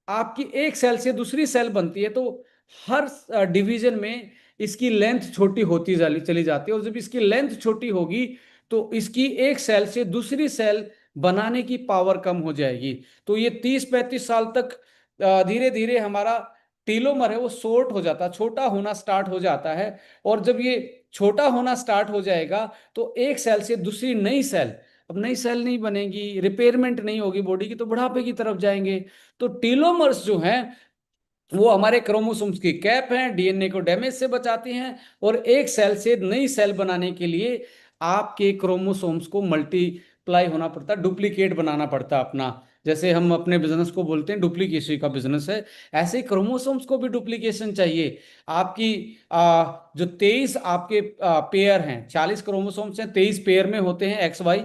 A: आपकी एक सेल से दूसरी सेल बनती है, तो हर डिवीजन में इसकी लेंथ छोटी होती चली जाती है, और जब इसकी लेंथ छोटी होगी तो इसकी एक सेल से दूसरी सेल बनाने की पावर कम हो जाएगी। तो ये 30-35 साल तक धीरे धीरे हमारा टीलोमर है वो शॉर्ट हो जाता है, छोटा होना स्टार्ट हो जाता है। और जब ये छोटा होना स्टार्ट हो जाएगा तो एक सेल से दूसरी नई सेल, अब नई सेल नहीं बनेगी, रिपेयरमेंट नहीं होगी बॉडी की, तो बुढ़ापे की तरफ जाएंगे। तो टीलोमर्स जो हैं वो हमारे क्रोमोसोम्स की कैप हैं, डीएनए को डैमेज से बचाती हैं, और एक सेल से नई सेल बनाने के लिए आपके क्रोमोसोम्स को मल्टीप्लाई होना पड़ता है, डुप्लीकेट बनाना पड़ता है अपना। जैसे हम अपने बिजनेस को बोलते हैं डुप्लीकेसी का बिजनेस है, ऐसे ही क्रोमोसोम्स को भी डुप्लीकेशन चाहिए। आपकी जो 23 आपके पेयर हैं, 40 क्रोमोसोम्स हैं, 23 पेयर में होते हैं एक्स वाई,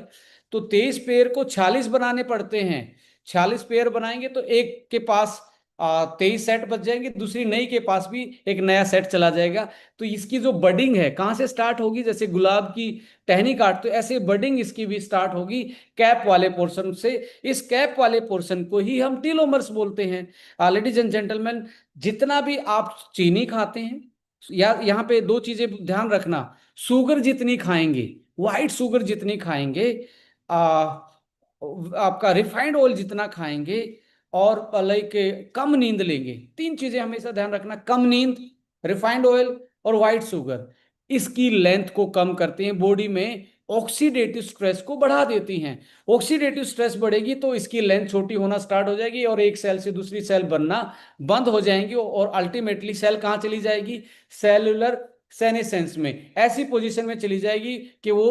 A: तो 23 पेयर को 46 बनाने पड़ते हैं। 46 पेयर बनाएंगे तो एक के पास 23 सेट बच जाएंगे, दूसरी नई के पास भी एक नया सेट चला जाएगा। तो इसकी जो बडिंग है कहाँ से स्टार्ट होगी, जैसे गुलाब की टहनी काटते, तो ऐसे बडिंग इसकी भी स्टार्ट होगी कैप वाले पोर्शन से। इस कैप वाले पोर्शन को ही हम टीलोमर्स बोलते हैं। लेडीज एंड जेंटलमैन, जितना भी आप चीनी खाते हैं, या यहाँ पे दो चीजें ध्यान रखना, शुगर जितनी खाएंगे, व्हाइट शुगर जितनी खाएंगे, आ, आपका रिफाइंड ऑयल जितना खाएंगे, और लाइक कम नींद लेंगे, तीन चीजें हमेशा ध्यान रखना, कम नींद, रिफाइंड ऑयल और व्हाइट शुगर, इसकी लेंथ को कम करते हैं, बॉडी में ऑक्सीडेटिव स्ट्रेस को बढ़ा देती हैं। ऑक्सीडेटिव स्ट्रेस बढ़ेगी तो इसकी लेंथ छोटी होना स्टार्ट हो जाएगी और एक सेल से दूसरी सेल बनना बंद हो जाएंगी, और अल्टीमेटली सेल कहाँ चली जाएगी, सेलुलर सेनेसेंस में, ऐसी पोजीशन में चली जाएगी कि वो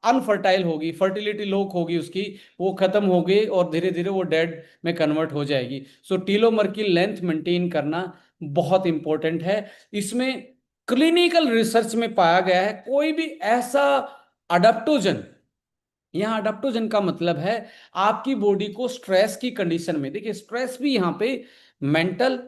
A: अनफर्टाइल होगी, फर्टिलिटी लो होगी उसकी, वो खत्म हो गई और धीरे धीरे वो डेड में कन्वर्ट हो जाएगी। सो टीलोमर की लेंथ मेंटेन करना बहुत इंपॉर्टेंट है। इसमें क्लिनिकल रिसर्च में पाया गया है कोई भी ऐसा अडेप्टोजन, यहाँ अडेप्टोजन का मतलब है आपकी बॉडी को स्ट्रेस की कंडीशन में, देखिए स्ट्रेस भी यहाँ पे मेंटल,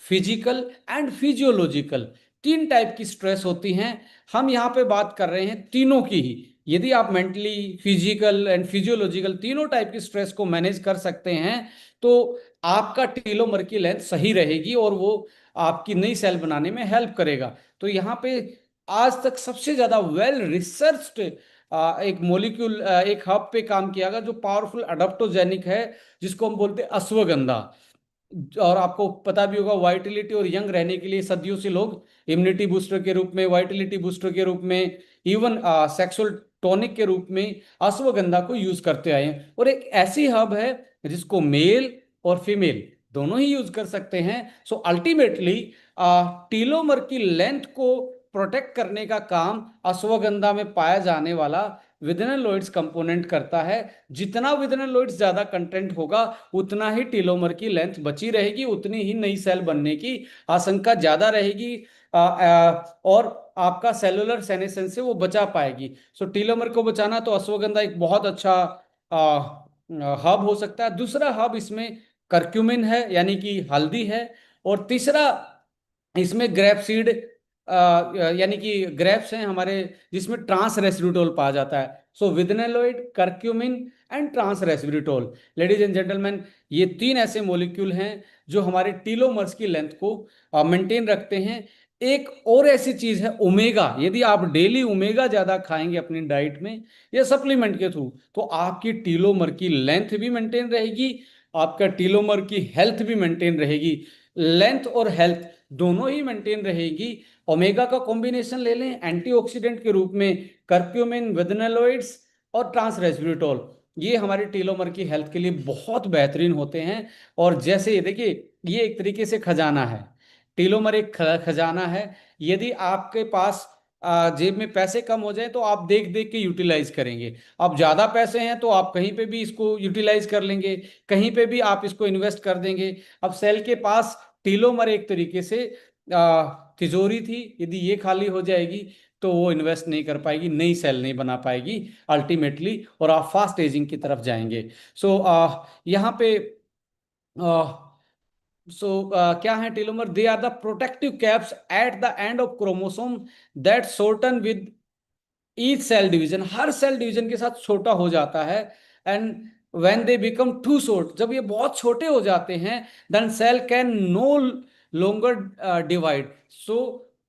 A: फिजिकल एंड फिजियोलॉजिकल, तीन टाइप की स्ट्रेस होती हैं। हम यहाँ पे बात कर रहे हैं तीनों की ही। यदि आप मेंटली, फिजिकल एंड फिजियोलॉजिकल तीनों टाइप की स्ट्रेस को मैनेज कर सकते हैं तो आपका टीलोमर की लेंथ सही रहेगी और वो आपकी नई सेल बनाने में हेल्प करेगा। तो यहाँ पे आज तक सबसे ज्यादा वेल रिसर्च्ड एक मॉलिक्यूल, एक हब पे काम किया गया जो पावरफुल अडोप्टोजेनिक है, जिसको हम बोलते हैं अश्वगंधा। और आपको पता भी होगा, वाइटलिटी और यंग रहने के लिए सदियों से लोग इम्यूनिटी बूस्टर के रूप में, वाइटलिटी बूस्टर के रूप में, इवन सेक्सुअल टॉनिक के रूप में अश्वगंधा को यूज करते आए हैं। और एक ऐसी हब है जिसको मेल और फीमेल दोनों ही यूज कर सकते हैं। सो अल्टीमेटली टीलोमर की लेंथ को प्रोटेक्ट करने का काम अश्वगंधा में पाया जाने वाला विदनलोइड्स कंपोनेंट करता है। जितना विदनलोइड्स ज्यादा कंटेंट होगा उतना ही टीलोमर की लेंथ बची रहेगी, उतनी ही नई सेल बनने की आशंका ज्यादा रहेगी, और आपका सेलुलर सेनेसेंस से वो बचा पाएगी। सो टीलोमर को बचाना तो अश्वगंधा एक बहुत अच्छा हब हो सकता है। दूसरा हब इसमें करक्यूमिन है, यानी कि हल्दी है। और तीसरा इसमें ग्रेप सीड, यानी कि ग्रेप्स हैं हमारे, जिसमें ट्रांस रेसिड्यूटोल पाया जाता है। सो विदनेलोइड, curcumin and trans resveratrol, ladies and gentleman, ये तीन ऐसे मॉलिक्यूल हैं जो हमारे टीलोमर्स की लेंथ को मेंटेन रखते हैं। एक और ऐसी चीज है ओमेगा, यदि आप डेली ओमेगा ज्यादा खाएंगे अपनी डाइट में या सप्लीमेंट के थ्रू, तो आपकी टीलोमर की लेंथ भी मेंटेन रहेगी, आपका टीलोमर की हेल्थ भी मेंटेन रहेगी। लेंथ और हेल्थ दोनों ही मेंटेन रहेगी। ओमेगा का कॉम्बिनेशन ले लें एंटीऑक्सीडेंट के रूप में, कर्क्यूमिन, विदनलोइड्स और ट्रांस रेस्वेरेट्रोल, ये हमारे टीलोमर की हेल्थ के लिए बहुत बेहतरीन होते हैं। और जैसे देखिए, ये एक तरीके से खजाना है, टीलोमर एक खजाना है। यदि आपके पास जेब में पैसे कम हो जाए तो आप देख देख के यूटिलाइज करेंगे, अब ज्यादा पैसे हैं तो आप कहीं पे भी इसको यूटिलाइज कर लेंगे, कहीं पे भी आप इसको इन्वेस्ट कर देंगे। अब सेल के पास टीलोमर एक तरीके से तिजोरी थी, यदि ये खाली हो जाएगी तो वो इन्वेस्ट नहीं कर पाएगी, नई सेल नहीं बना पाएगी अल्टीमेटली, और आप फास्ट एजिंग की तरफ जाएंगे। सो यहाँ पे क्या है telomere, they are the protective caps at the end of chromosome that shorten with each cell division, हर सेल डिवीजन के साथ छोटा हो जाता है। And when they become too short, जब ये बहुत छोटे हो जाते हैं, then cell can no longer divide. So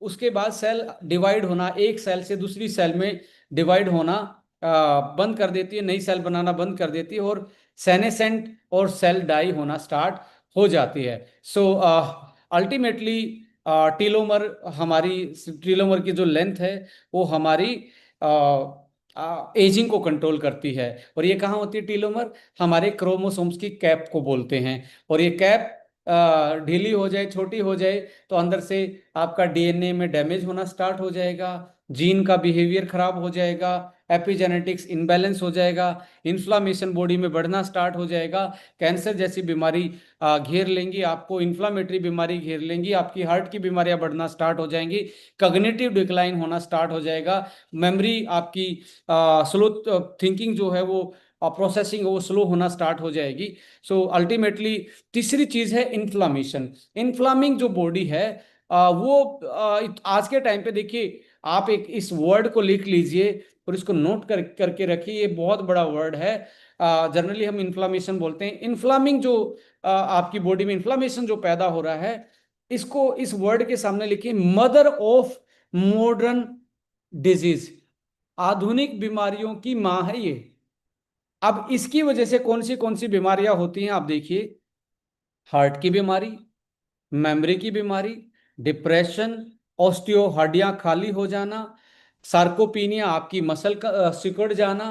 A: उसके बाद सेल डिवाइड होना, एक सेल से दूसरी सेल में डिवाइड होना बंद कर देती है, नई सेल बनाना बंद कर देती है, और सेनेसेंट और सेल डाई होना स्टार्ट हो जाती है। सो अल्टीमेटली टीलोमर, हमारी टीलोमर की जो लेंथ है वो हमारी एजिंग को कंट्रोल करती है। और ये कहाँ होती है टीलोमर, हमारे क्रोमोसोम्स की कैप को बोलते हैं। और ये कैप ढीली हो जाए, छोटी हो जाए, तो अंदर से आपका डीएनए में डैमेज होना स्टार्ट हो जाएगा, जीन का बिहेवियर खराब हो जाएगा, एपिजेनेटिक्स इनबैलेंस हो जाएगा, इन्फ्लामेशन बॉडी में बढ़ना स्टार्ट हो जाएगा, कैंसर जैसी बीमारी घेर लेंगी आपको, इन्फ्लामेटरी बीमारी घेर लेंगी, आपकी हार्ट की बीमारियां बढ़ना स्टार्ट हो जाएंगी, कॉग्निटिव डिक्लाइन होना स्टार्ट हो जाएगा, मेमोरी आपकी स्लो थिंकिंग जो है वो प्रोसेसिंग वो स्लो होना स्टार्ट हो जाएगी। सो अल्टीमेटली तीसरी चीज है इन्फ्लामेशन। इन्फ्लामिंग जो बॉडी है वो आज के टाइम पे देखिए, आप एक इस वर्ड को लिख लीजिए और इसको नोट करके रखिए, ये बहुत बड़ा वर्ड है। जनरली हम इन्फ्लामेशन बोलते हैं, इन्फ्लामिंग जो आपकी बॉडी में इन्फ्लामेशन जो पैदा हो रहा है, इसको इस वर्ड के सामने लिखिए, मदर ऑफ मॉडर्न डिजीज, आधुनिक बीमारियों की माँ है ये। अब इसकी वजह से कौन सी बीमारियां होती हैं आप देखिए, हार्ट की बीमारी, मेमोरी की बीमारी, डिप्रेशन, ऑस्टियो हड्डियां खाली हो जाना, सार्कोपीनिया आपकी मसल का सिकुड़ जाना,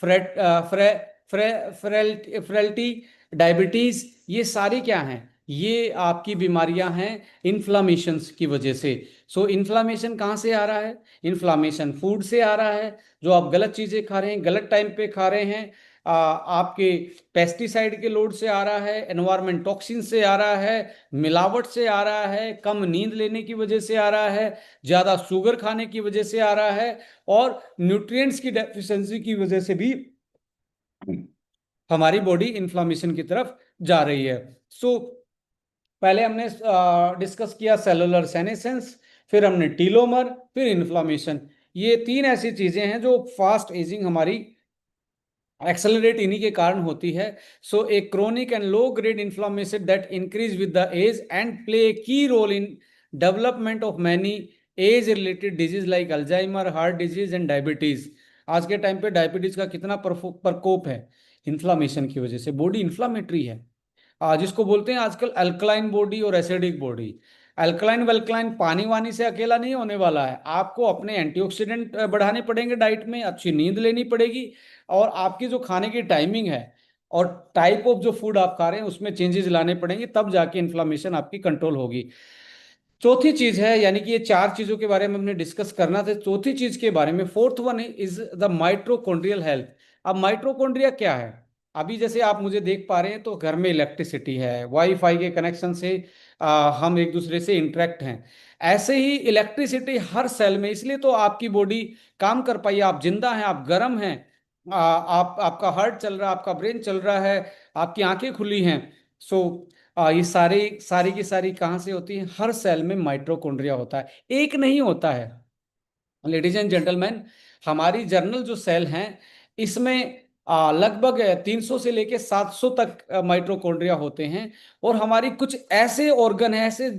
A: फ्रेट फ्रे फ्रे फ्रेल्टी, डायबिटीज, ये सारी क्या हैं, ये आपकी बीमारियां हैं इन्फ्लामेशन की वजह से। सो इन्फ्लामेशन कहाँ से आ रहा है? इन्फ्लामेशन फूड से आ रहा है, जो आप गलत चीजें खा रहे हैं, गलत टाइम पे खा रहे हैं, आपके पेस्टिसाइड के लोड से आ रहा है, एनवायरमेंट टॉक्सिन से आ रहा है, मिलावट से आ रहा है, कम नींद लेने की वजह से आ रहा है, ज्यादा शुगर खाने की वजह से आ रहा है, और न्यूट्रिएंट्स की डेफिशिएंसी की वजह से भी हमारी बॉडी इन्फ्लामेशन की तरफ जा रही है। सो पहले हमने डिस्कस किया सेलुलर सेनेसेंस, फिर हमने टीलोमर, फिर इन्फ्लामेशन। ये तीन ऐसी चीजें हैं जो फास्ट एजिंग हमारी एक्सेलरेट इन्हीं के कारण होती है। So a chronic and low grade inflammation that increase with the age and play a key role in development of many age related disease like Alzheimer, heart disease and diabetes. आज के time पे diabetes का कितना प्रकोप है? Inflammation की वजह से बॉडी इन्फ्लामेटरी है। जिसको बोलते हैं आजकल अल्कलाइन बॉडी और एसिडिक बॉडी। अल्कलाइन वेल्कलाइन पानी वानी से अकेला नहीं होने वाला है, आपको अपने एंटीऑक्सीडेंट बढ़ाने पड़ेंगे, डाइट में अच्छी नींद लेनी पड़ेगी, और आपकी जो खाने की टाइमिंग है और टाइप ऑफ जो फूड आप खा रहे हैं उसमें चेंजेस लाने पड़ेंगे, तब जाके इन्फ्लामेशन आपकी कंट्रोल होगी। चौथी चीज है, यानी कि ये चार चीजों के बारे में हमने डिस्कस करना था, चौथी चीज के बारे में, fourth one is the mitochondrial health. अब माइट्रोकॉन्ड्रिया क्या है? अभी जैसे आप मुझे देख पा रहे हैं तो घर में इलेक्ट्रिसिटी है, वाईफाई के कनेक्शन से हम एक दूसरे से इंटरेक्ट हैं, ऐसे ही इलेक्ट्रिसिटी हर सेल में, इसलिए तो आपकी बॉडी काम कर पाई, आप जिंदा हैं, आप गर्म हैं, आप आपका हार्ट चल रहा है, आपका ब्रेन चल रहा है, आपकी आंखें खुली हैं। सो ये सारी सारी की सारी कहाँ से होती है? हर सेल में माइट्रोकॉन्ड्रिया होता है, एक नहीं होता है। लेडीज एंड जेंटलमैन, हमारी जर्नल जो सेल हैं इसमें लगभग 300 से लेके 700 तक माइट्रोकॉन्ड्रिया होते हैं। और हमारी कुछ ऐसे ऑर्गन हैं, ऐसे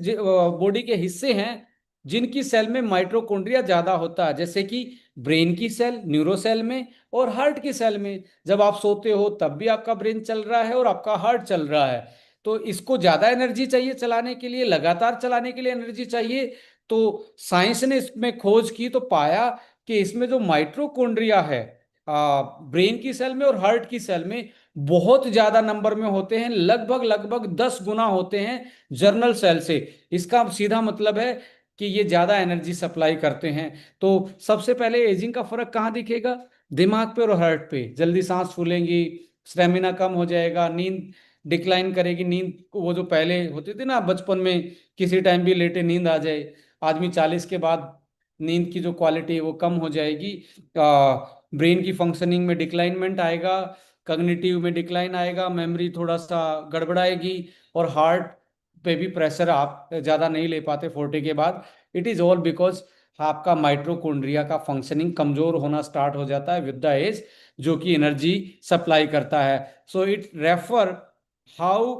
A: बॉडी के हिस्से हैं जिनकी सेल में माइट्रोकॉन्ड्रिया ज्यादा होता है, जैसे कि ब्रेन की सेल, न्यूरो सेल में, और हार्ट की सेल में। जब आप सोते हो तब भी आपका ब्रेन चल रहा है और आपका हार्ट चल रहा है, तो इसको ज्यादा एनर्जी चाहिए चलाने के लिए, लगातार चलाने के लिए एनर्जी चाहिए। तो साइंस ने इसमें खोज की तो पाया कि इसमें जो माइट्रोकॉन्ड्रिया है ब्रेन की सेल में और हार्ट की सेल में बहुत ज्यादा नंबर में होते हैं, लगभग लगभग 10 गुना होते हैं जर्नल सेल से। इसका सीधा मतलब है कि ये ज्यादा एनर्जी सप्लाई करते हैं। तो सबसे पहले एजिंग का फर्क कहाँ दिखेगा? दिमाग पे और हार्ट पे। जल्दी सांस फूलेंगी, स्टेमिना कम हो जाएगा, नींद डिक्लाइन करेगी, नींद वो जो पहले होती थी ना बचपन में, किसी टाइम भी लेटे नींद आ जाए, आदमी 40 के बाद नींद की जो क्वालिटी है वो कम हो जाएगी। ब्रेन की फंक्शनिंग में डिक्लाइनमेंट आएगा, कग्निटिव में डिक्लाइन आएगा, मेमोरी थोड़ा सा गड़बड़ाएगी, और हार्ट पे भी प्रेशर आप ज़्यादा नहीं ले पाते 40 के बाद। इट इज़ ऑल बिकॉज आपका माइट्रोकॉन्ड्रिया का फंक्शनिंग कमजोर होना स्टार्ट हो जाता है विद द एज, जो कि एनर्जी सप्लाई करता है। So it refer how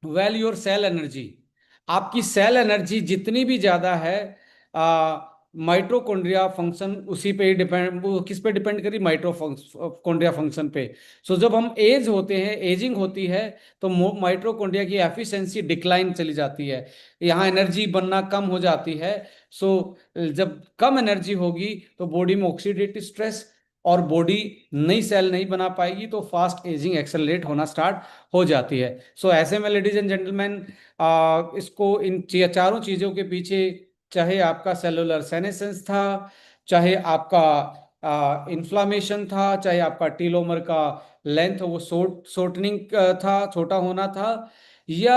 A: well your cell energy. आपकी सेल एनर्जी जितनी भी ज्यादा है, माइट्रोकॉन्ड्रिया फंक्शन उसी पे ही डिपेंड, वो किस पे डिपेंड करी? माइट्रोकॉन्ड्रिया फंक्शन पे। सो जब हम एज होते हैं, एजिंग होती है, तो माइट्रोकॉन्ड्रिया की एफिशिएंसी डिक्लाइन चली जाती है, यहाँ एनर्जी बनना कम हो जाती है। सो जब कम एनर्जी होगी तो बॉडी में ऑक्सीडेटिव स्ट्रेस, और बॉडी नई सेल नहीं बना पाएगी, तो फास्ट एजिंग एक्सेलरेट होना स्टार्ट हो जाती है। सो ऐसे में लेडीज एंड जेंटलमैन, इसको इन चारों चीजों के पीछे, चाहे आपका सेलुलर सेनेसेंस था, चाहे आपका इन्फ्लामेशन था, चाहे आपका टीलोमर का लेंथ वो शॉर्टनिंग था, छोटा होना था, या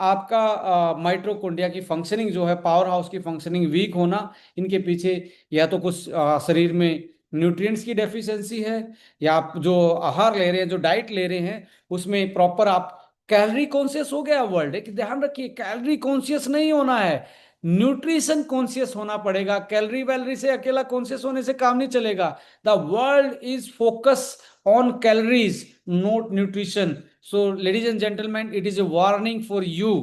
A: आपका माइटोकॉन्ड्रिया की फंक्शनिंग जो है, पावर हाउस की फंक्शनिंग वीक होना, इनके पीछे या तो कुछ शरीर में न्यूट्रिएंट्स की डेफिशिएंसी है, या आप जो आहार ले रहे हैं, जो डाइट ले रहे हैं, उसमें प्रॉपर आप कैलोरी कॉन्शियस हो गया वर्ल्ड। एक ध्यान रखिए, कैलोरी कॉन्शियस नहीं होना है, न्यूट्रिशन कॉन्शियस होना पड़ेगा। कैलोरी वैलोरी से अकेला कॉन्शियस होने से काम नहीं चलेगा। The world is focus on calories, not nutrition. So ladies and gentleman, it is a warning for you.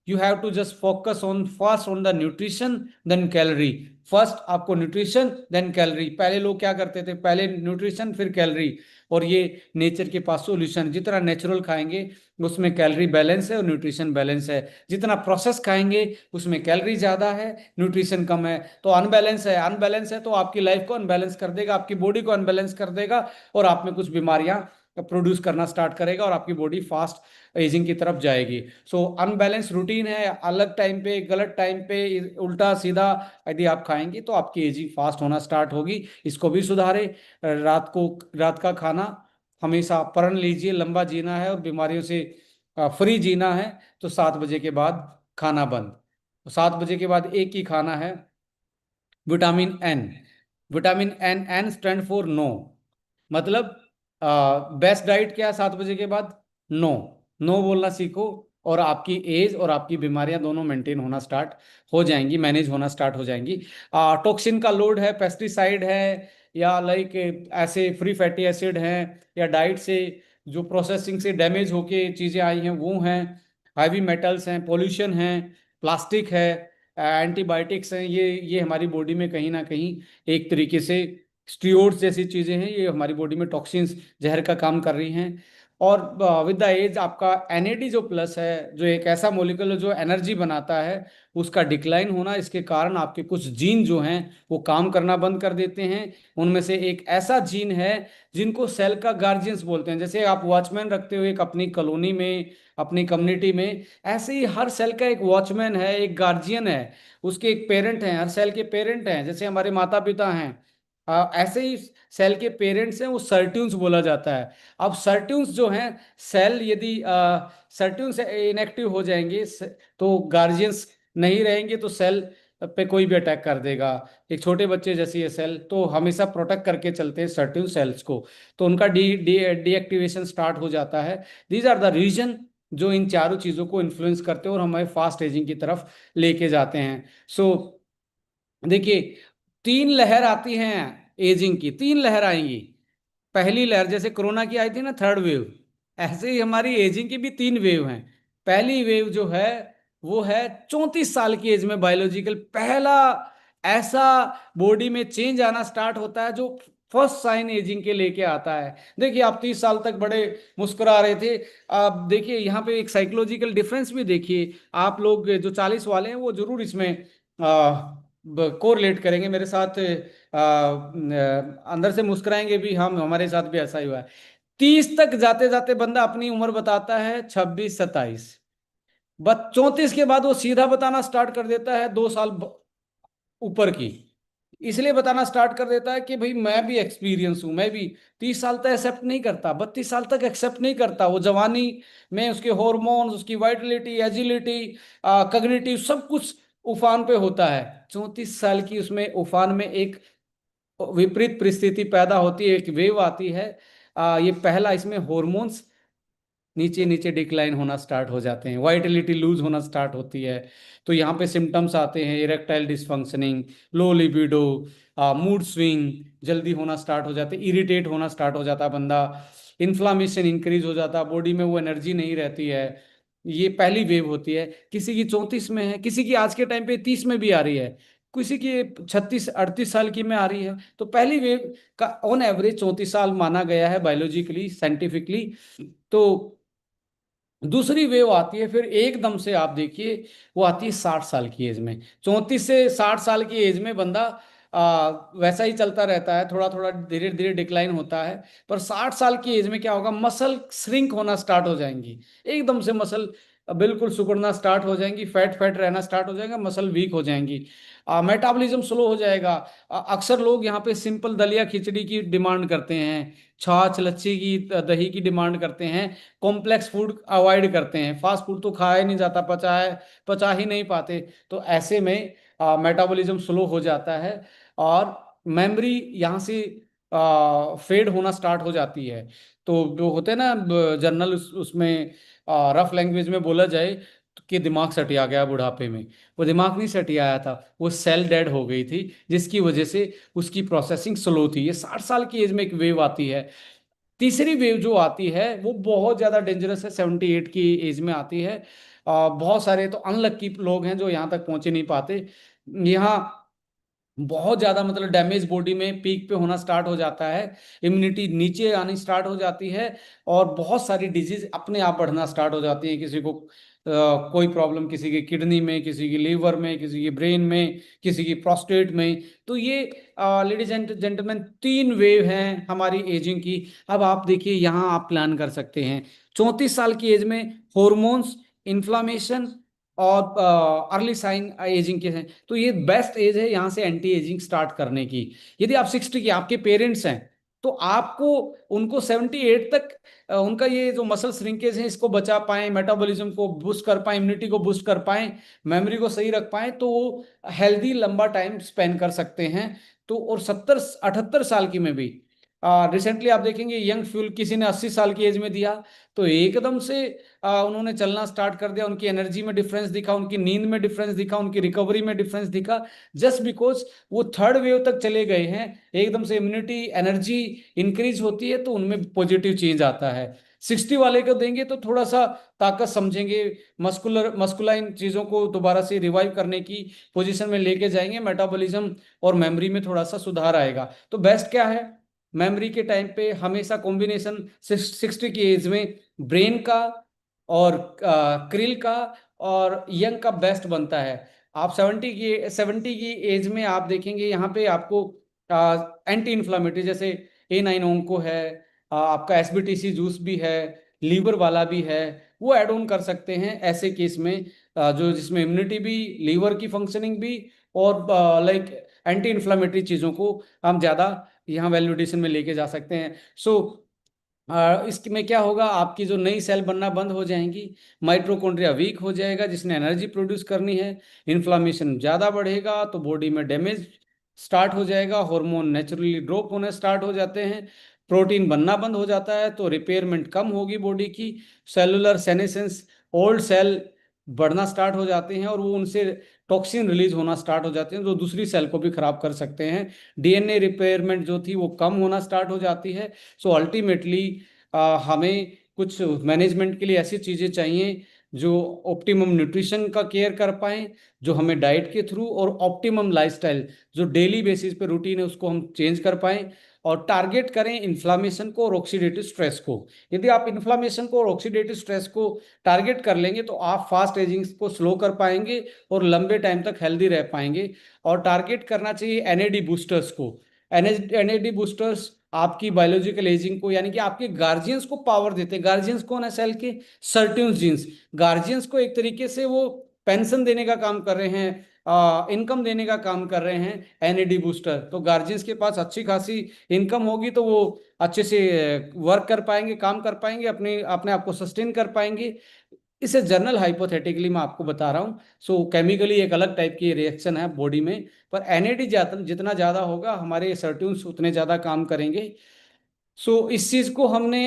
A: You have to just focus on first on the nutrition, then calorie. First आपको nutrition then calorie. पहले लोग क्या करते थे, पहले nutrition फिर calorie, और ये नेचर के पास सॉल्यूशन। जितना नेचुरल खाएंगे उसमें कैलोरी बैलेंस है और न्यूट्रिशन बैलेंस है, जितना प्रोसेस खाएंगे उसमें कैलोरी ज्यादा है, न्यूट्रिशन कम है। तो अनबैलेंस है, अनबैलेंस है तो आपकी लाइफ को अनबैलेंस कर देगा, आपकी बॉडी को अनबैलेंस कर देगा, और आप में कुछ बीमारियां प्रोड्यूस करना स्टार्ट करेगा, और आपकी बॉडी फास्ट एजिंग की तरफ जाएगी। सो अनबैलेंस रूटीन है, अलग टाइम पे गलत टाइम पे उल्टा सीधा यदि आप खाएंगे तो आपकी एजिंग फास्ट होना स्टार्ट होगी। इसको भी सुधारे। रात का खाना हमेशा प्रण लीजिए। लंबा जीना है और बीमारियों से फ्री जीना है तो 7 बजे के बाद खाना बंद। तो 7 बजे के बाद एक ही खाना है, vitamin N. Vitamin N, N stand for no. मतलब बेस्ट डाइट क्या है 7 बजे के बाद? नो। नो बोलना सीखो, और आपकी एज और आपकी बीमारियां दोनों मेंटेन होना स्टार्ट हो जाएंगी, मैनेज होना स्टार्ट हो जाएंगी। टॉक्सिन का लोड है, पेस्टिसाइड है, या लाइक ऐसे फ्री फैटी एसिड हैं, या डाइट से जो प्रोसेसिंग से डैमेज होके चीज़ें आई हैं वो हैं, हैवी मेटल्स हैं, पोल्यूशन है, प्लास्टिक है, एंटीबायोटिक्स हैं। ये हमारी बॉडी में कहीं ना कहीं एक तरीके से स्टीरोड्स जैसी चीजें हैं, ये हमारी बॉडी में टॉक्सिन्स, जहर का काम कर रही हैं। और विद द एज आपका एनएडी जो प्लस है, जो एक ऐसा मोलिकुल जो एनर्जी बनाता है, उसका डिक्लाइन होना, इसके कारण आपके कुछ जीन जो हैं वो काम करना बंद कर देते हैं। उनमें से एक ऐसा जीन है जिनको सेल का गार्जियंस बोलते हैं। जैसे आप वॉचमैन रखते हो एक अपनी कॉलोनी में, अपनी कम्युनिटी में, ऐसे ही हर सेल का एक वॉचमैन है, एक गार्जियन है, उसके एक पेरेंट हैं, हर सेल के पेरेंट हैं। जैसे हमारे माता पिता हैं, ऐसे ही सेल के पेरेंट्स हैं, वो सर्ट्यून्स बोला जाता है। अब सर्ट्यून्स जो हैं, सेल यदि सर्ट्यून्स इनएक्टिव हो जाएंगे तो गार्जियंस नहीं रहेंगे, तो सेल पे कोई भी अटैक कर देगा। एक छोटे बच्चे जैसी है सेल, तो हमेशा प्रोटेक्ट करके चलते हैं सर्ट्यून सेल्स को, तो उनका डीएक्टिवेशन स्टार्ट हो जाता है। दीज आर द रीजन जो इन चारों चीज़ों को इन्फ्लुएंस करते हैं और हमें फास्ट एजिंग की तरफ लेके जाते हैं। सो देखिए, 3 लहर आती हैं एजिंग की, 3 लहर आएंगी। पहली लहर जैसे कोरोना की आई थी ना, थर्ड वेव, ऐसे ही हमारी एजिंग की भी 3 वेव हैं। पहली वेव जो है वो है 34 साल की एज में, बायोलॉजिकल पहला ऐसा बॉडी में चेंज आना स्टार्ट होता है जो फर्स्ट साइन एजिंग के लेके आता है। देखिए, आप 30 साल तक बड़े मुस्कुरा रहे थे, आप देखिए यहाँ पे एक साइकोलॉजिकल डिफरेंस भी देखिए। आप लोग जो 40 वाले हैं वो जरूर इसमें कोरिलेट करेंगे मेरे साथ, अंदर से मुस्कुराएंगे भी, हम हमारे साथ भी ऐसा ही हुआ है। 30 तक जाते जाते बंदा अपनी उम्र बताता है 26 27, बस 34 के बाद वो सीधा बताना स्टार्ट कर देता है 2 साल ऊपर की। इसलिए बताना स्टार्ट कर देता है कि भाई मैं भी एक्सपीरियंस हूं, मैं भी। 30 साल तक एक्सेप्ट नहीं करता, 32 साल तक एक्सेप्ट नहीं करता। वो जवानी में उसके हॉर्मोन्स, उसकी वाइटलिटी, एजिलिटी, कग्निटिव सब कुछ उफान पे होता है। 34 साल की उसमें उफान में एक विपरीत परिस्थिति पैदा होती है, एक वेव आती है। ये पहला, इसमें हॉर्मोन्स नीचे नीचे डिक्लाइन होना स्टार्ट हो जाते हैं, वाइटलिटी लूज होना स्टार्ट होती है। तो यहाँ पे सिम्टम्स आते हैं, erectile dysfunctioning, low libido, mood swing जल्दी होना स्टार्ट हो जाते, इरिटेट होना स्टार्ट हो जाता बंदा, इन्फ्लामेशन इंक्रीज हो जाता, बॉडी में वो एनर्जी नहीं रहती है। ये पहली वेव होती है। किसी की 34 में है, किसी की आज के टाइम पे 30 में भी आ रही है, किसी की 36 38 साल की में आ रही है। तो पहली वेव का ऑन एवरेज 34 साल माना गया है बायोलॉजिकली, साइंटिफिकली। तो दूसरी वेव आती है फिर एकदम से, आप देखिए, वो आती है 60 साल की एज में। 34 से 60 साल की एज में बंदा वैसा ही चलता रहता है, थोड़ा थोड़ा धीरे धीरे डिक्लाइन होता है। पर 60 साल की एज में क्या होगा, मसल श्रिंक होना स्टार्ट हो जाएंगी, एकदम से मसल बिल्कुल सिकुड़ना स्टार्ट हो जाएंगी, फैट फैट रहना स्टार्ट हो जाएगा, मसल वीक हो जाएंगी, मेटाबॉलिज्म स्लो हो जाएगा। अक्सर लोग यहाँ पे सिंपल दलिया खिचड़ी की डिमांड करते हैं, छाछ लच्छी की दही की डिमांड करते हैं, कॉम्प्लेक्स फूड अवॉइड करते हैं, फास्ट फूड तो खाया ही नहीं जाता, पचा ही नहीं पाते। तो ऐसे में मेटाबॉलिज्म स्लो हो जाता है और मेमोरी यहाँ से फेड होना स्टार्ट हो जाती है। तो जो होते हैं ना जर्नल, उसमें रफ लैंग्वेज में बोला जाए कि दिमाग सटिया गया बुढ़ापे में, वो दिमाग नहीं सटिया आया था, वो सेल डेड हो गई थी, जिसकी वजह से उसकी प्रोसेसिंग स्लो थी। ये 60 साल की एज में एक वेव आती है। तीसरी वेव जो आती है वो बहुत ज्यादा डेंजरस है, 78 की एज में आती है। बहुत सारे तो अनलक्की लोग हैं जो यहाँ तक पहुंचे नहीं पाते। यहाँ बहुत ज्यादा मतलब डैमेज बॉडी में पीक पे होना स्टार्ट हो जाता है, इम्यूनिटी नीचे आनी स्टार्ट हो जाती है, और बहुत सारी डिजीज अपने आप बढ़ना स्टार्ट हो जाती है। किसी को कोई प्रॉब्लम, किसी की किडनी में, किसी की लीवर में, किसी की ब्रेन में, किसी की प्रोस्टेट में। तो ये लेडीज एंड जेंटलमैन 3 वेव हैं हमारी एजिंग की। अब आप देखिए, यहाँ आप प्लान कर सकते हैं 34 साल की एज में हॉर्मोन्स, इन्फ्लामेशन और अर्ली साइन एजिंग के हैं, तो ये बेस्ट एज है यहाँ से एंटी एजिंग स्टार्ट करने की। यदि आप 60 के आपके पेरेंट्स हैं, तो आपको उनको 78 तक उनका ये जो मसल श्रिंकेज है इसको बचा पाएं, मेटाबॉलिज्म को बूस्ट कर पाएं, इम्यूनिटी को बूस्ट कर पाएं, मेमोरी को सही रख पाएं, तो वो हेल्दी लंबा टाइम स्पेंड कर सकते हैं। तो और 70 78 साल की में भी रिसेंटली आप देखेंगे यंग फ्यूल किसी ने 80 साल की एज में दिया, तो एकदम से उन्होंने चलना स्टार्ट कर दिया, उनकी एनर्जी में डिफरेंस दिखा, उनकी नींद में डिफरेंस दिखा, उनकी रिकवरी में डिफरेंस दिखा, जस्ट बिकॉज वो थर्ड वेव तक चले गए हैं। एकदम से इम्यूनिटी एनर्जी इंक्रीज होती है, तो उनमें पॉजिटिव चेंज आता है। 60 वाले को देंगे तो थोड़ा सा ताकत समझेंगे, मस्कुलाइन चीजों को दोबारा से रिवाइव करने की पोजीशन में लेके जाएंगे, मेटाबॉलिज्म और मेमोरी में थोड़ा सा सुधार आएगा। तो बेस्ट क्या है, मेमोरी के टाइम पे हमेशा कॉम्बिनेशन 60 की एज में ब्रेन का और क्रिल का और यंग का बेस्ट बनता है। आप 70 की एज में आप देखेंगे यहाँ पे आपको एंटी इन्फ्लामेटरी जैसे A9 ओंको है, आपका SBTC जूस भी है, लीवर वाला भी है, वो ऐड ऑन कर सकते हैं ऐसे केस में, जो जिसमें इम्यूनिटी भी, लीवर की फंक्शनिंग भी, और लाइक एंटी इन्फ्लामेटरी चीज़ों को हम ज़्यादा यहाँ वैल्यूडेशन में लेके जा सकते हैं। सो इसमें क्या होगा, आपकी जो नई सेल बनना बंद हो जाएंगी, माइटोकॉन्ड्रिया वीक हो जाएगा जिसने एनर्जी प्रोड्यूस करनी है, इन्फ्लामेशन ज़्यादा बढ़ेगा तो बॉडी में डैमेज स्टार्ट हो जाएगा, हार्मोन नेचुरली ड्रॉप होने स्टार्ट हो जाते हैं, प्रोटीन बनना बंद हो जाता है, तो रिपेयरमेंट कम होगी बॉडी की, सेलुलर सेनेसेंस, ओल्ड सेल बढ़ना स्टार्ट हो जाते हैं और वो उनसे टॉक्सिन रिलीज होना स्टार्ट हो जाते हैं जो दूसरी सेल को भी खराब कर सकते हैं। DNA रिपेयरमेंट जो थी वो कम होना स्टार्ट हो जाती है। सो अल्टीमेटली हमें कुछ मैनेजमेंट के लिए ऐसी चीज़ें चाहिए जो ऑप्टिमम न्यूट्रिशन का केयर कर पाएं, जो हमें डाइट के थ्रू, और ऑप्टिमम लाइफस्टाइल जो डेली बेसिस पे रूटीन है उसको हम चेंज कर पाएं, और टारगेट करें इन्फ्लामेशन को और ऑक्सीडेटिव स्ट्रेस को। यदि आप इन्फ्लामेशन को और ऑक्सीडेटिव स्ट्रेस को टारगेट कर लेंगे तो आप फास्ट एजिंग को स्लो कर पाएंगे और लंबे टाइम तक हेल्दी रह पाएंगे। और टारगेट करना चाहिए NAD बूस्टर्स को। NAD बूस्टर्स आपकी बायोलॉजिकल एजिंग को, यानी कि आपके गार्जियंस को पावर देते हैं। गार्जियंस कौन है सेल के? सर्ट्यून जीन्स। गार्जियंस को एक तरीके से वो पेंशन देने का काम कर रहे हैं, इनकम देने का काम कर रहे हैं NAD बूस्टर। तो गार्जियंस के पास अच्छी खासी इनकम होगी तो वो अच्छे से वर्क कर पाएंगे, काम कर पाएंगे, अपने अपने आप को सस्टेन कर पाएंगे। इसे जर्नल हाइपोथेटिकली मैं आपको बता रहा हूँ। सो केमिकली एक अलग टाइप की रिएक्शन है बॉडी में, पर NAD जितना ज़्यादा होगा हमारे सर्ट्यून्स उतने ज़्यादा काम करेंगे। सो इस चीज़ को हमने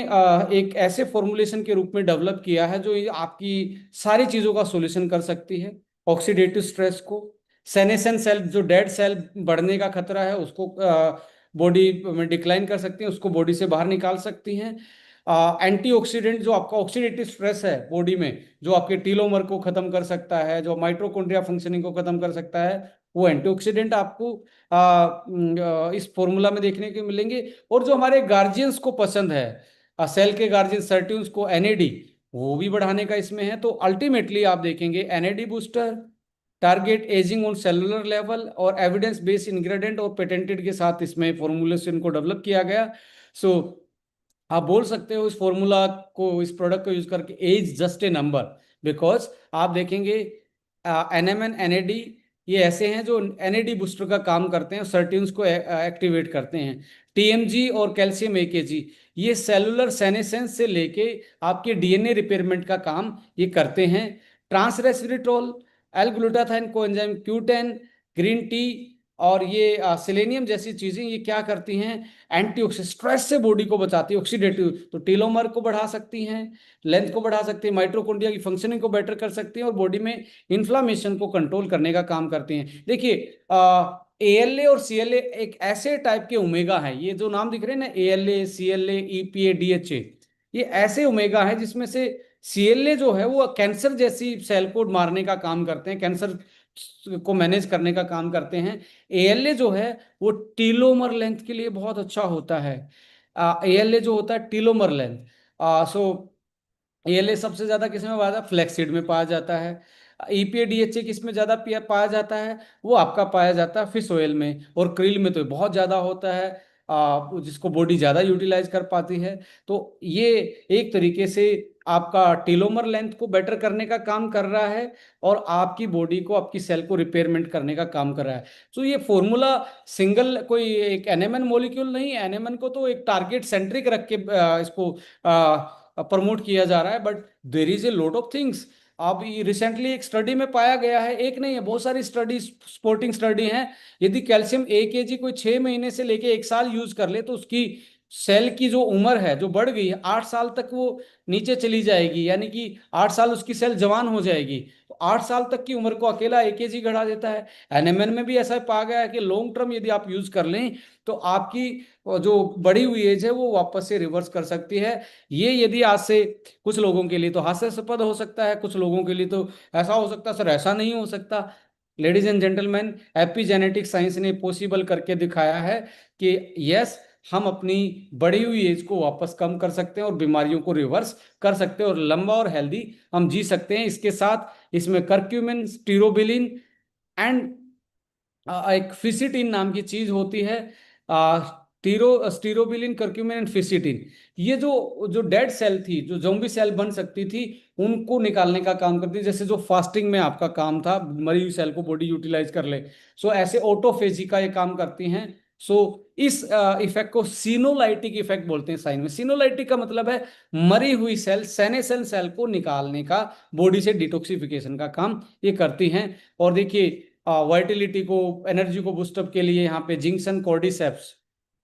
A: एक ऐसे फॉर्मुलेशन के रूप में डेवलप किया है जो ये आपकी सारी चीज़ों का सॉल्यूशन कर सकती है। ऑक्सीडेटिव स्ट्रेस को, सेनेसन सेल जो डेड सेल बढ़ने का खतरा है उसको बॉडी में डिक्लाइन कर सकती हैं, उसको बॉडी से बाहर निकाल सकती हैं। एंटीऑक्सीडेंट जो आपका ऑक्सीडेटिव स्ट्रेस है बॉडी में, जो आपके टीलोमर को खत्म कर सकता है, जो माइटोकॉन्ड्रिया फंक्शनिंग को खत्म कर सकता है, वो एंटीऑक्सीडेंट आपको इस फॉर्मूला में देखने को मिलेंगे। और जो हमारे गार्जियंस को पसंद है, सेल के गार्जियन सर्ट्यून्स को, NAD वो भी बढ़ाने का इसमें है। तो अल्टीमेटली आप देखेंगे NAD booster, target ageing on cellular level, और एविडेंस बेस्ड इंग्रेडिएंट और पेटेंटेड के साथ इसमें फॉर्मूलेशन को डेवलप किया गया। सो आप बोल सकते हो इस फॉर्मूला को, इस प्रोडक्ट को यूज करके, as just a number. Because आप देखेंगे एनएमएन एनएडी ये ऐसे हैं जो एनएडी बूस्टर का काम करते हैं, सर्टिन्स को एक्टिवेट करते हैं। टीएमजी और कैल्शियम एकेजी ये सेलुलर सेनेसेंस से लेके आपके डीएनए रिपेयरमेंट का काम ये करते हैं। ट्रांसरेस्वेरेट्रोल, एल ग्लूटाथाइन कोएंजाइम क्यू10, ग्रीन टी और ये सेलेनियम जैसी चीजें ये क्या करती हैं, एंटीऑक्सीडेंट, स्ट्रेस से बॉडी को बचाती है, ऑक्सीडेटिव, तो टेलोमर को बढ़ा सकती हैं, लेंथ को बढ़ा सकती है, माइटोकॉन्ड्रिया की फंक्शनिंग को बेटर कर सकती हैं, और बॉडी में इन्फ्लामेशन को कंट्रोल करने का काम करती हैं। देखिए एएलए और सीएलए एक ऐसे टाइप के ओमेगा है, ये जो नाम दिख रहे हैं ना, एएलए, सीएलए, ईपीए, डीएचए, ये ऐसे ओमेगा है जिसमें से सीएलए जो है वो कैंसर जैसी सेल को मारने का काम करते हैं, कैंसर को मैनेज करने का काम करते हैं। एएलए जो है वो टीलोमर लेंथ के लिए बहुत अच्छा होता है। एएलए जो होता है टीलोमर लेंथ, सो एएलए सबसे ज्यादा किस में पाया जाता है, फ्लैक्सीड में पाया जाता है। ईपीए डीएचए किस में ज्यादा पाया जाता है, वो आपका पाया जाता है फिश ऑयल में, और क्रिल में तो बहुत ज्यादा होता है, जिसको बॉडी ज्यादा यूटिलाइज कर पाती है। तो ये एक तरीके से आपका टेलोमर लेंथ को बेटर करने का काम कर रहा है, और आपकी बॉडी को, आपकी सेल को रिपेयरमेंट करने का काम कर रहा है। तो ये फॉर्मूला सिंगल कोई एक एनएमएन मॉलिक्यूल नहीं है, एनएमएन को तो एक टारगेट सेंट्रिक रख के इसको प्रमोट किया जा रहा है, but there is a lot of things. अब रिसेंटली एक स्टडी में पाया गया है, एक नहीं है, बहुत सारी स्टडी, स्पोर्टिंग स्टडी हैं, यदि कैल्शियम 1 kg कोई 6 महीने से लेके 1 साल यूज कर ले, तो उसकी सेल की जो उम्र है जो बढ़ गई है 8 साल तक वो नीचे चली जाएगी, यानी कि 8 साल उसकी सेल जवान हो जाएगी। तो 8 साल तक की उम्र को अकेला 1 kg घटा देता है। एनएमएन में भी ऐसा पाया गया है कि लॉन्ग टर्म यदि आप यूज कर लें तो आपकी जो बढ़ी हुई एज है वो वापस से रिवर्स कर सकती है। ये यदि आज से, कुछ लोगों के लिए तो हास्यास्पद हो सकता है, कुछ लोगों के लिए तो ऐसा हो सकता है सर ऐसा नहीं हो सकता। Ladies and gentleman, epigenetic science ने पॉसिबल करके दिखाया है कि यस, हम अपनी बढ़ी हुई एज को वापस कम कर सकते हैं और बीमारियों को रिवर्स कर सकते हैं, और लंबा और हेल्दी हम जी सकते हैं। इसके साथ इसमें कर्क्यूमिन, स्टीरोबिलिन एंड एक फिसिटिन नाम की चीज होती है, स्टीरोबिलिन, कर्क्यूमिन एंड फिसिटिन, ये जो जो डेड सेल थी, जो जोम्बी सेल बन सकती थी, उनको निकालने का काम करती है। जैसे जो फास्टिंग में आपका काम था, मरी हुई सेल को बॉडी यूटिलाइज कर ले, सो ऐसे ऑटोफेजी का ये काम करती हैं। सो इस इफेक्ट को सीनोलाइटिक इफेक्ट बोलते हैं साइन में। सीनोलाइटिक का मतलब है मरी हुई सेल, सेनेसेल सेल को निकालने का, बॉडी से डिटॉक्सिफिकेशन का काम ये करती हैं। और देखिए वाइटिलिटी को, एनर्जी को बूस्टअप के लिए यहाँ पे जिंक्सन, कॉर्डिसेप्स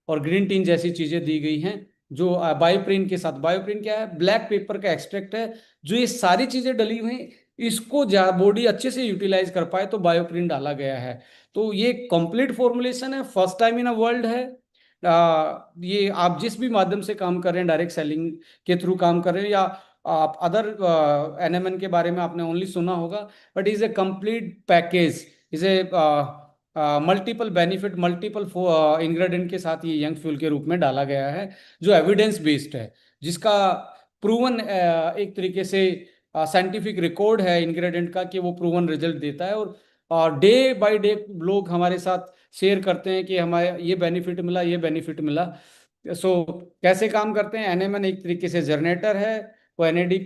A: और ग्रीन टीन जैसी चीजें दी गई हैं, जो बायोप्रिन के साथ, बायोप्रिन क्या है, ब्लैक पेपर का एक्सट्रैक्ट है, जो ये सारी चीजें डली हुई हैं, इसको बॉडी अच्छे से यूटिलाइज कर पाए तो बायोप्रिन डाला गया है। तो ये कंप्लीट फॉर्मुलेशन है, first time in a world है। ये आप जिस भी माध्यम से काम कर रहे हैं, डायरेक्ट सेलिंग के थ्रू काम कर रहे हैं, या आप अदर एनएमएन के बारे में आपने ओनली सुना होगा, but is a complete package, is a multiple benefit, multiple ingredient के साथ ये यंग फ्यूल के रूप में डाला गया है, जो एविडेंस बेस्ड है, जिसका प्रूवन एक तरीके से साइंटिफिक रिकॉर्ड है इंग्रेडिएंट का कि वो प्रूवन रिजल्ट देता है। और डे बाय डे लोग हमारे साथ शेयर करते हैं कि हमारे ये बेनिफिट मिला, ये बेनिफिट मिला। सो कैसे काम करते हैं, एनएमएन एक तरीके से जनरेटर है, वो एनएडी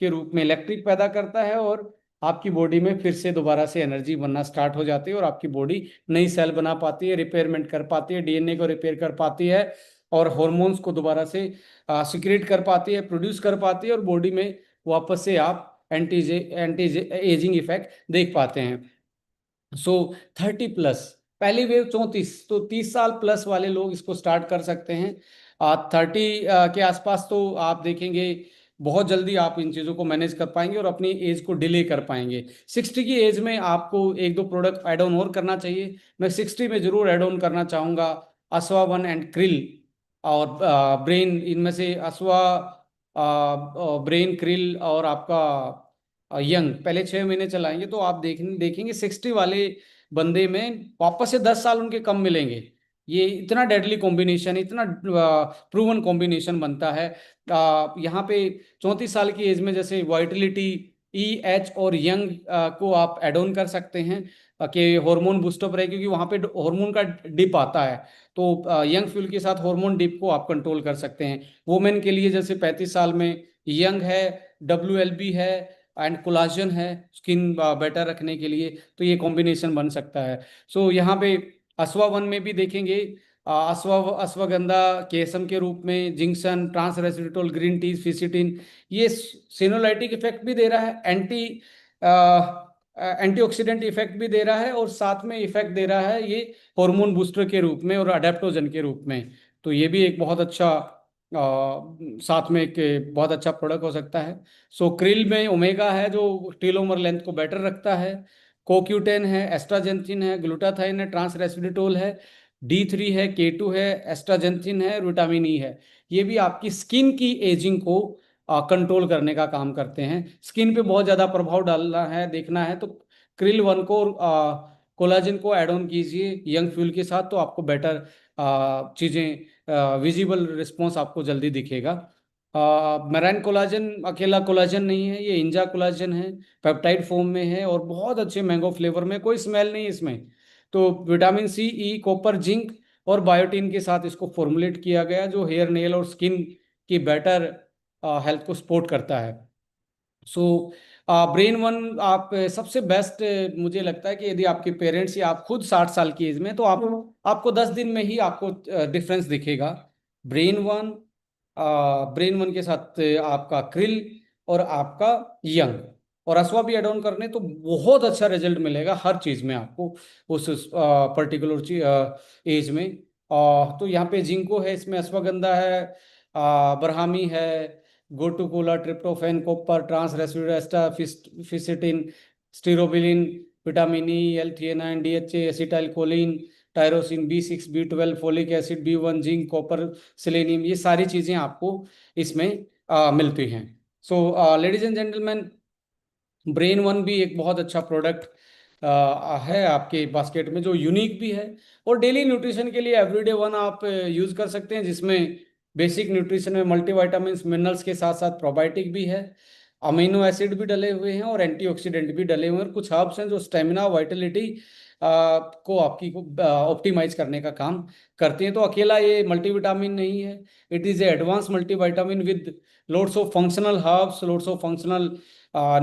A: के रूप में इलेक्ट्रिक पैदा करता है, और आपकी बॉडी में फिर से दोबारा से एनर्जी बनना स्टार्ट हो जाती है, और आपकी बॉडी नई सेल बना पाती है, रिपेयरमेंट कर पाती है, डीएनए को रिपेयर कर पाती है, और हॉर्मोन्स को दोबारा से सिक्रेट कर पाती है, प्रोड्यूस कर पाती है, और बॉडी में वापस से आप एंटी एजिंग इफेक्ट देख पाते हैं। सो 30+, पहली वेव 34, तो 30 साल प्लस वाले लोग इसको स्टार्ट कर सकते हैं। 30 के आसपास तो आप देखेंगे बहुत जल्दी आप इन चीज़ों को मैनेज कर पाएंगे और अपनी एज को डिले कर पाएंगे। 60 की एज में आपको एक दो प्रोडक्ट ऐड ऑन और करना चाहिए। मैं 60 में जरूर ऐड ऑन करना चाहूँगा अस्वा वन एंड क्रिल और ब्रेन। इनमें से अस्वा, ब्रेन, क्रिल और आपका यंग पहले 6 महीने चलाएंगे तो आप देखेंगे 60 वाले बंदे में वापस से 10 साल उनके कम मिलेंगे। ये इतना डेडली कॉम्बिनेशन, इतना प्रूवन कॉम्बिनेशन बनता है। यहाँ पे 34 साल की एज में जैसे वाइटलिटी एच और यंग को आप एड ऑन कर सकते हैं कि हार्मोन बूस्टअप रहे, क्योंकि वहां पे हार्मोन का डिप आता है। तो यंग फ्यूल के साथ हार्मोन डिप को आप कंट्रोल कर सकते हैं। वुमेन के लिए जैसे 35 साल में यंग है, WLB है एंड कोलाजन है स्किन बेटर रखने के लिए, तो ये कॉम्बिनेशन बन सकता है। सो यहाँ पे अस्वा वन में भी देखेंगे अश्वगंधा केसम के रूप में, जिंक्शन, ट्रांस रेसिडिटोल, ग्रीन टी, फिसिटिन, ये सेनोलाइटिक इफेक्ट भी दे रहा है, एंटीऑक्सीडेंट इफेक्ट भी दे रहा है, और साथ में इफेक्ट दे रहा है ये हार्मोन बूस्टर के रूप में और अडेप्टोजन के रूप में। तो ये भी एक बहुत अच्छा साथ में एक बहुत अच्छा प्रोडक्ट हो सकता है। सो क्रिल में ओमेगा है जो टीलोमर लेंथ को बेटर रखता है, कोक्यूटेन है, एस्ट्राजेंथिन है, ग्लूटाथाइन है, ट्रांस रेसिडिटोल है, D3 है, K2 है, एस्ट्राजेंथिन है, विटामिन ई है। ये भी आपकी स्किन की एजिंग को कंट्रोल करने का काम करते हैं। स्किन पे बहुत ज़्यादा प्रभाव डालना है, देखना है, तो क्रिल वन को कोलाजन को ऐड ऑन कीजिए यंग फ्यूल के साथ, तो आपको बेटर चीज़ें विजिबल रिस्पॉन्स आपको जल्दी दिखेगा। मेराइन कोलाजन अकेला कोलाजन नहीं है, ये इंजा कोलाजन है, पेप्टाइड फॉर्म में है और बहुत अच्छे मैंगो फ्लेवर में, कोई स्मेल नहीं इसमें। तो विटामिन सी, ई, कॉपर, जिंक और बायोटीन के साथ इसको फॉर्मुलेट किया गया, जो हेयर, नेल और स्किन की बेटर हेल्थ को सपोर्ट करता है। सो ब्रेन वन आप सबसे बेस्ट मुझे लगता है कि यदि आपके पेरेंट्स या आप खुद 60 साल की एज में, तो आपको 10 दिन में ही आपको डिफरेंस दिखेगा। ब्रेन वन ब्रेन वन के साथ आपका क्रिल और आपका यंग और असवा भी एड ऑन करने, तो बहुत अच्छा रिजल्ट मिलेगा हर चीज में आपको उस पर्टिकुलर एज में। तो यहाँ पे जिंको है, इसमें अश्वगंधा है, ब्रहामी है, गोटुकोला, ट्रिप्टोफैन, कॉपर, ट्रांस रेसिडुएस्टा, फिसिटिन, स्टिरोबिलिन, विटामिन ई, L-थ्रेओनाइन, DHA, acetyl choline, tyrosine, B6, B12, folic acid, B1, zinc, copper, selenium, ये सारी चीजें आपको इसमें मिलती हैं। So ladies and gentleman, brain one भी एक बहुत अच्छा प्रोडक्ट है आपके बास्केट में, जो यूनिक भी है। और डेली न्यूट्रिशन के लिए एवरीडे वन आप यूज कर सकते हैं, जिसमें बेसिक न्यूट्रिशन में मल्टीविटामिन्स, मिनरल्स के साथ साथ प्रोबायोटिक भी है, अमीनो एसिड भी डले हुए हैं और एंटीऑक्सीडेंट भी डले हुए हैं, और कुछ हर्ब्स हैं जो स्टेमिना, वाइटलिटी को आपकी को ऑप्टिमाइज करने का काम करते हैं। तो अकेला ये मल्टीविटामिन नहीं है, it is a advance multivitamin with loads of functional herbs, loads of functional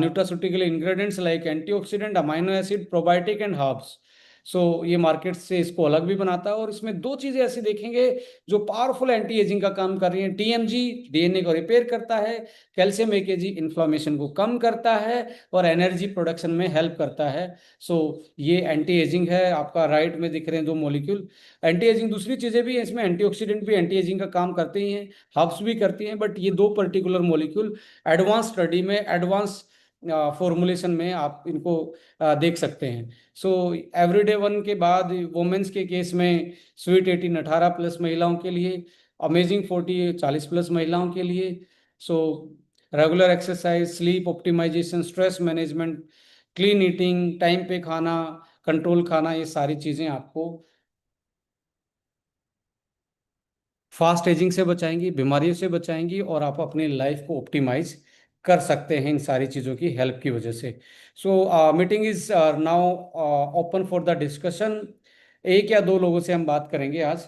A: nutraceutical ingredients like antioxidant, amino acid, probiotic and herbs। सो ये मार्केट से इसको अलग भी बनाता है, और इसमें दो चीजें ऐसी देखेंगे जो पावरफुल एंटी एजिंग का काम कर रही हैं। TMG DNA को रिपेयर करता है, कैल्शियम AKG इन्फ्लामेशन को कम करता है और एनर्जी प्रोडक्शन में हेल्प करता है। सो ये एंटी एजिंग है आपका, राइट में दिख रहे हैं दो मॉलिक्यूल। एंटी एजिंग दूसरी चीजें भी हैं इसमें, एंटीऑक्सीडेंट भी एंटी एजिंग का काम करते ही हैं, हर्ब्स भी करती हैं, बट ये दो पर्टिकुलर मॉलिक्यूल एडवांस स्टडी में, एडवांस फॉर्मुलेशन में आप इनको देख सकते हैं। सो एवरीडे वन के बाद वुमेन्स के केस में स्वीट 18 18+ महिलाओं के लिए, अमेजिंग 40 40+ महिलाओं के लिए। So regular exercise, sleep optimization, stress management, clean eating, time पे खाना, कंट्रोल खाना, ये सारी चीज़ें आपको फास्ट एजिंग से बचाएंगी, बीमारियों से बचाएंगी, और आप अपनी लाइफ को ऑप्टिमाइज कर सकते हैं इन सारी चीज़ों की हेल्प की वजह से। So meeting is now open for the discussion. एक या दो लोगों से हम बात करेंगे आज।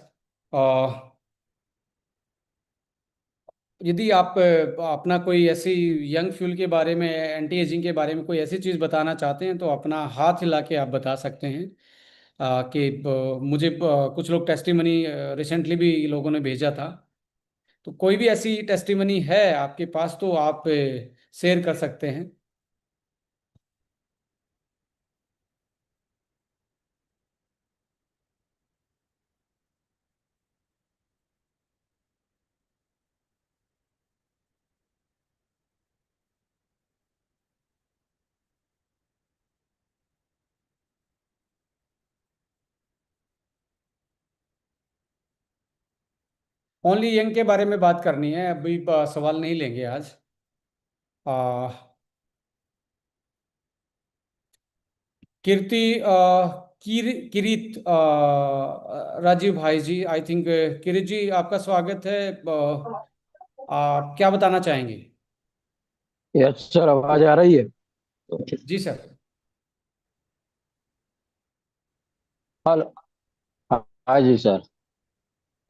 A: यदि आप अपना कोई ऐसी यंग फ्यूल के बारे में, एंटी एजिंग के बारे में कोई ऐसी चीज़ बताना चाहते हैं, तो अपना हाथ हिला के आप बता सकते हैं। कि मुझे कुछ लोग टेस्टिमनी रिसेंटली भी लोगों ने भेजा था, तो कोई भी ऐसी टेस्टिमनी है आपके पास तो आप शेयर कर सकते हैं। ओनली यंग के बारे में बात करनी है, अभी सवाल नहीं लेंगे आज। आ, कीर्ति किरीत राजीव भाई जी, आई थिंक, किरीत जी आपका स्वागत है। आप क्या बताना चाहेंगे?
B: यस सर, आवाज आ रही है।
A: जी सर।
B: हेलो। हाँ जी सर।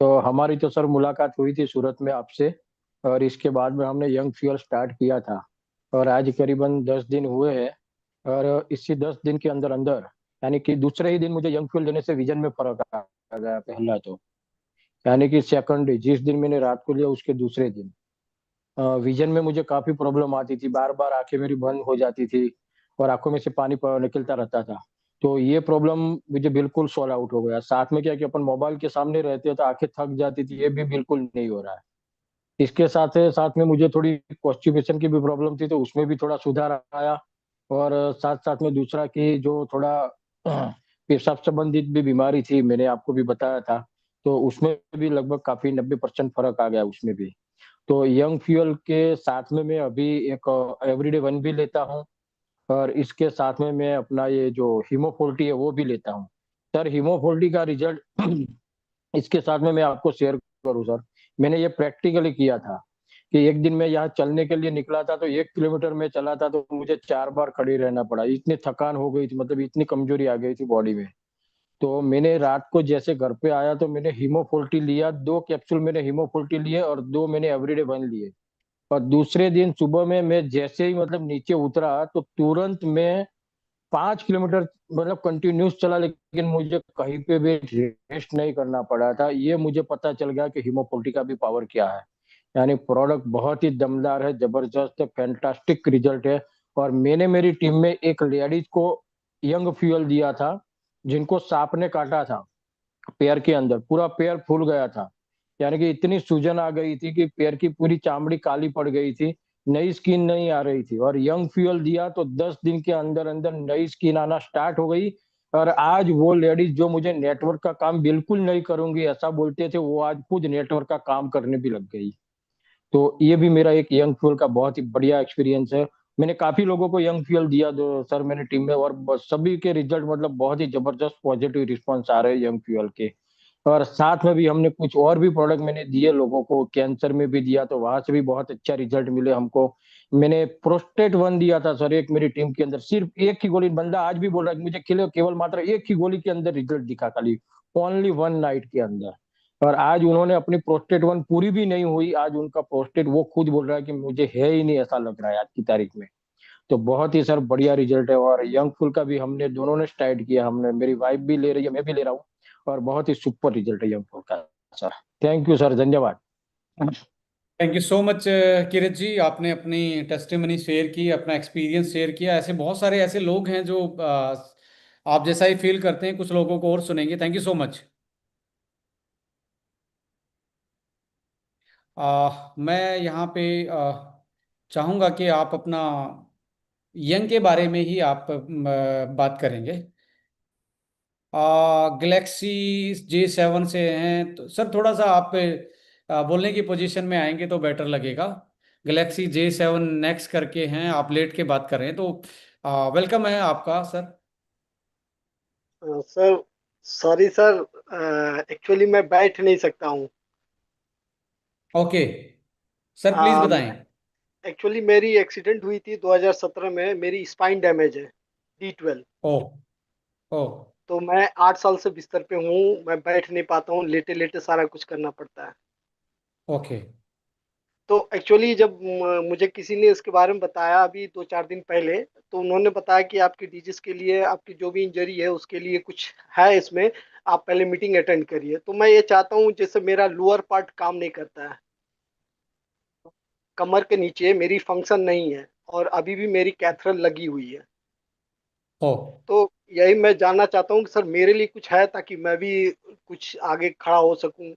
B: तो हमारी तो सर मुलाकात हुई थी सूरत में आपसे, और इसके बाद में हमने यंग फ्यूअल स्टार्ट किया था। और आज करीबन 10 दिन हुए हैं। और इसी 10 दिन के अंदर अंदर, यानी कि दूसरे ही दिन मुझे यंग फ्यूअल देने से विजन में फर्क आ गया पहला तो। यानी कि सेकंड डे जिस दिन मैंने रात को लिया उसके दूसरे दिन विजन में मुझे काफी प्रॉब्लम आती थी, बार बार आंखें मेरी बंद हो जाती थी और आंखों में से पानी निकलता रहता था। तो ये प्रॉब्लम मुझे बिल्कुल सॉल्व आउट हो गया। साथ में क्या कि अपन मोबाइल के सामने रहते हैं तो आंखें थक जाती थी, ये भी बिल्कुल नहीं हो रहा है। इसके साथ साथ में मुझे थोड़ी कॉन्स्टिपेशन की भी प्रॉब्लम थी, तो उसमें भी थोड़ा सुधार आया। और साथ साथ में दूसरा कि जो थोड़ा पेशाब संबंधित भी बीमारी थी, मैंने आपको भी बताया था, तो उसमें भी लगभग काफी 90% फर्क आ गया उसमें भी। तो यंग फ्यूअल के साथ में मैं अभी एक एवरीडे वन भी लेता हूँ। और इसके साथ में मैं अपना ये जो हीमोफोल्टी है वो भी लेता हूँ। सर हीमोफोल्टी का रिजल्ट इसके साथ में मैं आपको शेयर करूँ सर। मैंने ये प्रैक्टिकली किया था कि एक दिन मैं यहाँ चलने के लिए निकला था, तो 1 किलोमीटर में चला था तो मुझे 4 बार खड़ी रहना पड़ा, इतनी थकान हो गई थी, मतलब इतनी कमजोरी आ गई थी बॉडी में। तो मैंने रात को जैसे घर पे आया तो मैंने हीमोफोल्टी लिया, 2 कैप्सूल मैंने हीमोफोल्टी लिए और 2 मैंने एवरीडे वन लिए। और दूसरे दिन सुबह में मैं जैसे ही मतलब नीचे उतरा तो तुरंत मैं 5 किलोमीटर मतलब कंटिन्यूस चला, लेकिन मुझे कहीं पे भी रेस्ट नहीं करना पड़ा था। ये मुझे पता चल गया कि हीमोपोल्टी का भी पावर क्या है। यानी प्रोडक्ट बहुत ही दमदार है, जबरदस्त है, फैंटास्टिक रिजल्ट है। और मैंने मेरी टीम में एक लेडीज को यंग फ्यूअल दिया था, जिनको सांप ने काटा था, पैर के अंदर पूरा पैर फूल गया था। यानी कि इतनी सूजन आ गई थी कि पैर की पूरी चामड़ी काली पड़ गई थी, नई स्किन नहीं आ रही थी। और यंग फ्यूअल दिया तो 10 दिन के अंदर अंदर नई स्किन आना स्टार्ट हो गई। और आज वो लेडीज जो मुझे नेटवर्क का काम बिल्कुल नहीं करूंगी ऐसा बोलते थे, वो आज खुद नेटवर्क का काम करने भी लग गई। तो ये भी मेरा एक यंग फ्यूअल का बहुत ही बढ़िया एक्सपीरियंस है। मैंने काफी लोगों को यंग फ्यूअल दिया दो सर मैंने टीम में, और सभी के रिजल्ट मतलब बहुत ही जबरदस्त पॉजिटिव रिस्पॉन्स आ रहे हैं यंग फ्यूअल के। और साथ में भी हमने कुछ और भी प्रोडक्ट मैंने दिए लोगों को, कैंसर में भी दिया तो वहां से भी बहुत अच्छा रिजल्ट मिले हमको। मैंने प्रोस्टेट वन दिया था सर एक मेरी टीम के अंदर, सिर्फ एक ही गोली, बंदा आज भी बोल रहा है कि मुझे केवल मात्र एक ही गोली के अंदर रिजल्ट दिखा, खाली ओनली वन नाइट के अंदर। और आज उन्होंने अपनी प्रोस्टेट वन पूरी भी नहीं हुई, आज उनका प्रोस्टेट वो खुद बोल रहा है कि मुझे है ही नहीं, ऐसा लग रहा है आज की तारीख में। तो बहुत ही सर बढ़िया रिजल्ट है। और यंग फुल का भी हमने दोनों ने स्टार्ट किया, हमने, मेरी वाइफ भी ले रही है, मैं भी ले रहा हूँ। और बहुत ही सुपर रिजल्ट है यंग फुल का सर। थैंक यू सर, धन्यवाद।
A: थैंक यू सो मच किरत जी, आपने अपनी टेस्टिमनी शेयर की, अपना एक्सपीरियंस शेयर किया। ऐसे बहुत सारे ऐसे लोग हैं जो आप जैसा ही फील करते हैं, कुछ लोगों को और सुनेंगे। Thank you so much. मैं यहाँ पे चाहूँगा कि आप अपना यंग के बारे में ही आप बात करेंगे। गैलेक्सी J7 से हैं तो सर थोड़ा सा आप बोलने की पोजीशन में आएंगे तो बेटर लगेगा। गैलेक्सी J7 नेक्स्ट करके हैं, आप लेट के बात कर रहे हैं तो वेलकम है आपका sir.
C: Sir, sorry sir, actually मैं बैठ नहीं सकता हूँ।
A: ओके सर, प्लीज बताएं।
C: एक्चुअली मेरी एक्सीडेंट हुई थी 2017 में, मेरी स्पाइन डैमेज है, D12।
A: ओ। ओ।
C: तो मैं 8 साल से बिस्तर पे हूँ, मैं बैठ नहीं पाता हूँ, लेटे लेटे सारा कुछ करना पड़ता है।
A: ओके।
C: तो एक्चुअली जब मुझे किसी ने इसके बारे में बताया अभी 2-4 दिन पहले, तो उन्होंने बताया कि आपकी डिजीज के लिए, आपकी जो भी इंजरी है उसके लिए कुछ है इसमें, आप पहले मीटिंग अटेंड करिए। तो मैं ये चाहता हूँ, जैसे मेरा लोअर पार्ट काम नहीं करता है, कमर के नीचे मेरी फंक्शन नहीं है, और अभी भी मेरी कैथरल लगी हुई है।
A: ओ।
C: तो यही मैं जानना चाहता हूँ कि सर मेरे लिए कुछ है, ताकि मैं भी कुछ आगे खड़ा हो सकूं।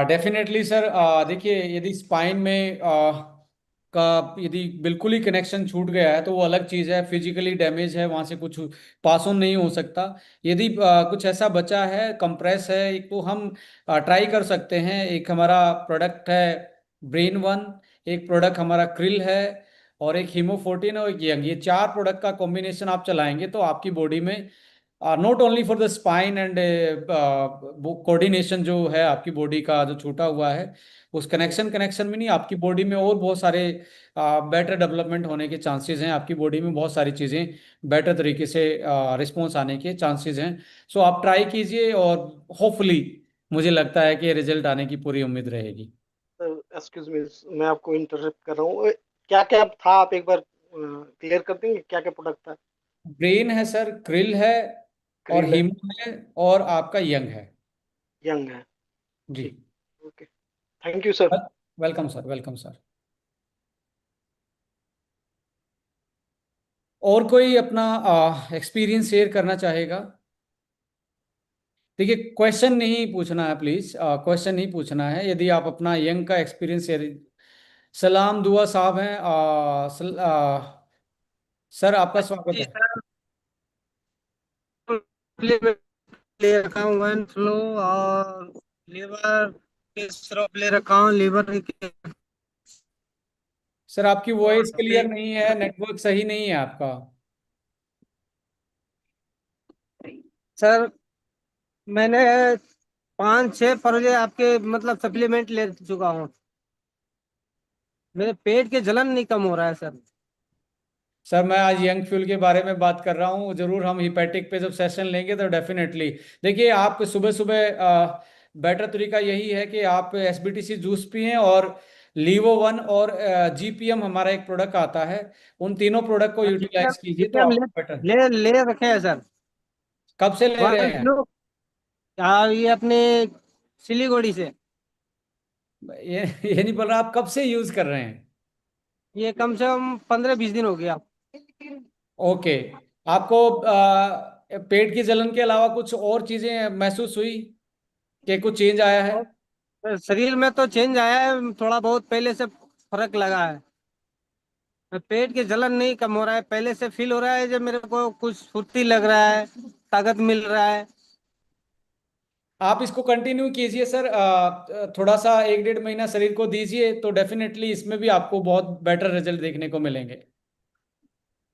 A: डेफिनेटली सर, देखिए यदि स्पाइन में का यदि बिल्कुल ही कनेक्शन छूट गया है तो वो अलग चीज़ है, फिजिकली डैमेज है, वहाँ से कुछ पास ऑन नहीं हो सकता। यदि कुछ ऐसा बचा है, कंप्रेस है, एक तो हम ट्राई कर सकते हैं। एक हमारा प्रोडक्ट है ब्रेन वन, एक प्रोडक्ट हमारा क्रिल है, और एक हीमोफोर्टिन और एक यंग। ये चार प्रोडक्ट का कॉम्बिनेशन आप चलाएंगे तो आपकी बॉडी में not only for the spine and coordination जो है आपकी बॉडी का जो छूटा हुआ है, उस कनेक्शन में नहीं, आपकी बॉडी में और बहुत सारे बेटर डेवलपमेंट होने के चांसेस हैं। आपकी बॉडी में बहुत सारी चीज़ें बेटर तरीके से रिस्पॉन्स आने के चांसेस हैं। सो आप ट्राई कीजिए और होपफुली मुझे लगता है कि रिजल्ट आने की पूरी उम्मीद रहेगी।
C: एक्सक्यूज मी, मैं आपको इंटरप्ट कर रहा हूँ। क्या क्या था, आप एक बार क्लियर कर देंगे क्या क्या प्रोडक्ट था?
A: ब्रेन है सर, क्रिल है, और
C: क्रिल है,
A: हीमो है, और आपका यंग है।
C: यंग है।
A: जी।
C: ठीक, okay, thank you sir.
A: Welcome sir, welcome sir. और कोई अपना एक्सपीरियंस शेयर करना चाहेगा? देखिए, क्वेश्चन नहीं पूछना है प्लीज, क्वेश्चन नहीं पूछना है। यदि आप अपना यंग का एक्सपीरियंस शेयर। सलाम दुआ साहब हैं, सर आपका स्वागत
D: जी
A: है।
D: सर, ले रखा हूँ वन फ्लो और लीवर के सिरप ले रखा हूँ, लीवर के।
A: सर आपकी वॉइस
D: और
A: क्लियर नहीं है, नेटवर्क सही नहीं है आपका।
D: सर, मैंने 5-6 फरोजे आपके मतलब सप्लीमेंट ले चुका हूँ। मेरे पेट के जलन नहीं कम हो रहा है सर।
A: सर मैं आज यंग फ्यूल के बारे में बात कर रहा हूँ। जरूर हम हिपैटिक पे जब सेशन लेंगे तो डेफिनेटली। देखिए, आप सुबह सुबह बेटर तरीका यही है कि आप एसबीटीसी जूस पिएं, और लीवो वन और जीपीएम हमारा एक प्रोडक्ट आता है। उन तीनों प्रोडक्ट को
D: हाँ, जीपीएम
A: यूटिलाइज कीजिए तो
D: जीपीएम
A: आपको बेटर।
D: ले ले ले रखे हैं सर।
A: कब से ले रहे
D: वन
A: हैं?
D: फ्लो, हाँ, ये अपने सिलीगुड़ी से।
A: ये नहीं बोल रहा, आप कब से यूज कर रहे हैं?
D: ये कम से कम 15-20 दिन हो गया।
A: ओके। आपको पेट की जलन के अलावा कुछ और चीजें महसूस हुई कि कुछ चेंज आया है?
D: और शरीर में तो चेंज आया है, थोड़ा बहुत पहले से फर्क लगा है। पेट के जलन नहीं कम हो रहा है, पहले से फील हो रहा है जब मेरे को कुछ फुर्ती लग रहा है, ताकत मिल रहा है।
A: आप इसको कंटिन्यू कीजिए सर, थोड़ा सा 1-1.5 महीना शरीर को दीजिए तो डेफिनेटली इसमें भी आपको बहुत बेटर रिजल्ट देखने को मिलेंगे।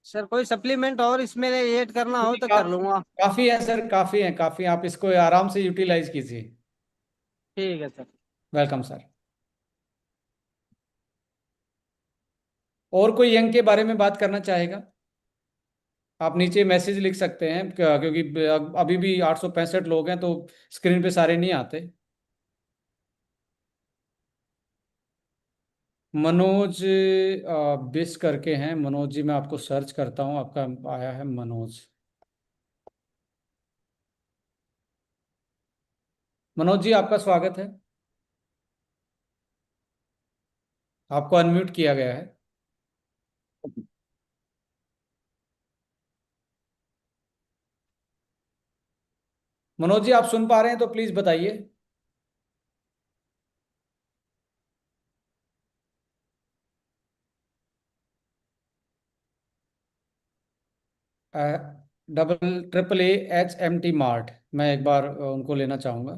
D: सर, कोई सप्लीमेंट और इसमें ऐड करना हो तो
A: का,
D: कर लूंगा।
A: काफी है सर, काफी है, काफी। आप इसको आराम से यूटिलाइज कीजिए।
D: ठीक है सर।
A: Welcome sir. और कोई यंग के बारे में बात करना चाहेगा? आप नीचे मैसेज लिख सकते हैं, क्योंकि अभी भी 865 लोग हैं तो स्क्रीन पे सारे नहीं आते। मनोज बिस करके हैं। मनोज जी, मैं आपको सर्च करता हूँ, आपका आया है मनोज। मनोज जी, आपका स्वागत है। आपको अनम्यूट किया गया है। मनोज जी, आप सुन पा रहे हैं तो प्लीज बताइए। AAA HMT मार्ट, मैं एक बार उनको लेना चाहूंगा।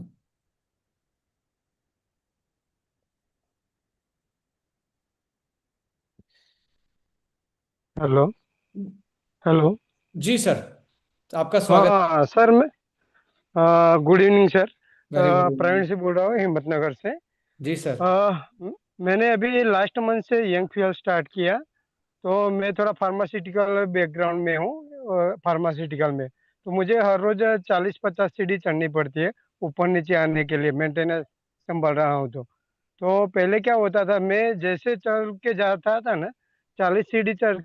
E: हेलो। हेलो।
A: जी सर, आपका स्वागत।
E: हाँ सर, मैं good evening sir.
A: Very good
E: Praveen
A: evening.
E: से बोल रहा हूँ हिम्मतनगर से।
A: जी सर।
E: मैंने अभी लास्ट मंथ से यंग फ्यूल स्टार्ट किया। तो मैं थोड़ा फार्मास्यूटिकल बैकग्राउंड में हूँ, फार्मास्यूटिकल में। तो मुझे हर रोज 40-50 सीढ़ी चढ़नी पड़ती है ऊपर नीचे आने के लिए, मेंटेनेंस संभाल रहा हूँ। तो पहले क्या होता था, मैं जैसे चढ़ के जाता था ना, 40 सीढ़ी चढ़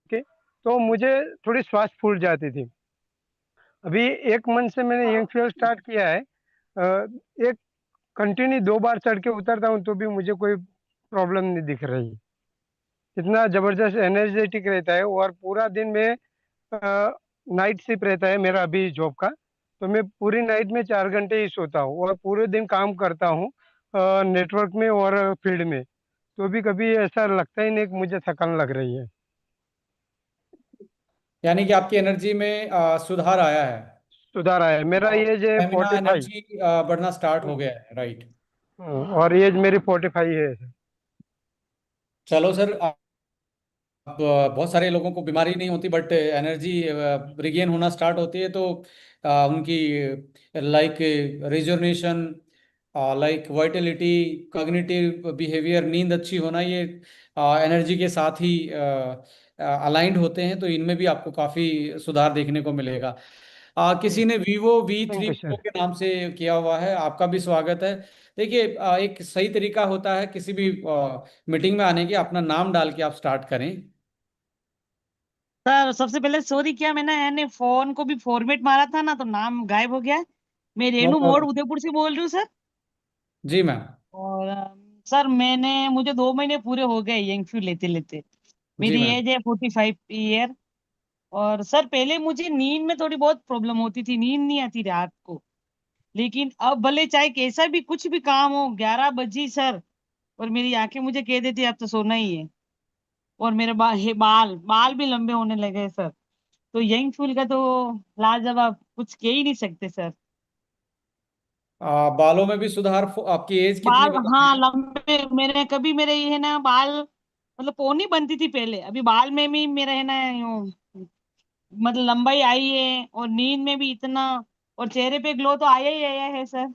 E: के, तो मुझे थोड़ी श्वास फूल जाती थी। अभी 1 मंथ से मैंने यंग फ्यूल स्टार्ट किया है। एक कंटिन्यू 2 बार चढ़ के उतरता हूँ तो भी मुझे कोई प्रॉब्लम नहीं दिख रही। इतना जबरदस्त एनर्जेटिक रहता है। और पूरा दिन में नाइट शिफ्ट रहता है मेरा अभी जॉब का। तो मैं पूरी नाइट में 4 घंटे ही सोता हूँ और पूरे दिन काम करता हूँ नेटवर्क में और फील्ड में। तो भी कभी ऐसा लगता ही नहीं कि मुझे थकान लग रही है।
A: यानी कि आपकी एनर्जी में सुधार आया है।
E: सुधार आया है। मेरा एज है
A: स्टेमिना,
E: 45।
A: एनर्जी बढ़ना स्टार्ट हो गया है, राइट?
E: और एज मेरी 45 है।
A: चलो सर, बहुत सारे लोगों को बीमारी नहीं होती, बट एनर्जी रिगेन होना स्टार्ट होती है, तो उनकी like rejuvenation, like Vitality, cognitive behaviour, नींद अच्छी होना, ये एनर्जी के साथ ही अलाइंड होते हैं। तो इनमें भी आपको काफ़ी सुधार देखने को मिलेगा। किसी ने Vivo V
E: thank
A: three
E: you
A: pro
E: sir.
A: के नाम से किया हुआ है, आपका भी स्वागत है। देखिए, एक सही तरीका होता है किसी भी मीटिंग में आने के, अपना नाम डाल के आप स्टार्ट करें।
F: सर सबसे पहले सॉरी किया मैंने फोन को भी फॉर्मेट मारा था ना, तो नाम गायब हो गया है। मैं
A: नो
F: रेनू मोड़
A: प्रॉब्लम।
F: उदयपुर से बोल रही हूँ सर।
A: जी मैम।
F: और सर मुझे 2 महीने पूरे हो गए यंगफ्यू लेते लेते।
A: जी
F: मेरी
A: मैम।
F: एज है 45 ईयर। और सर पहले मुझे नींद में थोड़ी बहुत प्रॉब्लम होती थी, नींद नहीं आती रात को। लेकिन अब भले चाहे कैसा भी कुछ भी काम हो, 11 बजी सर, और मेरी आंखें मुझे कह देती है अब तो सोना ही है। और मेरे बाल बाल भी लंबे होने लगे हैं सर। तो यंग फूल का तो लाजवाब, कुछ कह ही नहीं सकते सर।
A: बालों में भी सुधार, आपकी एज कितनी
F: बाल
A: बताएं
F: हाँ
A: आप?
F: लंबे, मेरे कभी मेरे ये है ना बाल, मतलब पोनी बनती थी पहले, अभी बाल में भी मेरा है ना यूं, मतलब लंबाई आई है, और नींद में भी इतना, और चेहरे पे ग्लो तो आया ही आया है सर।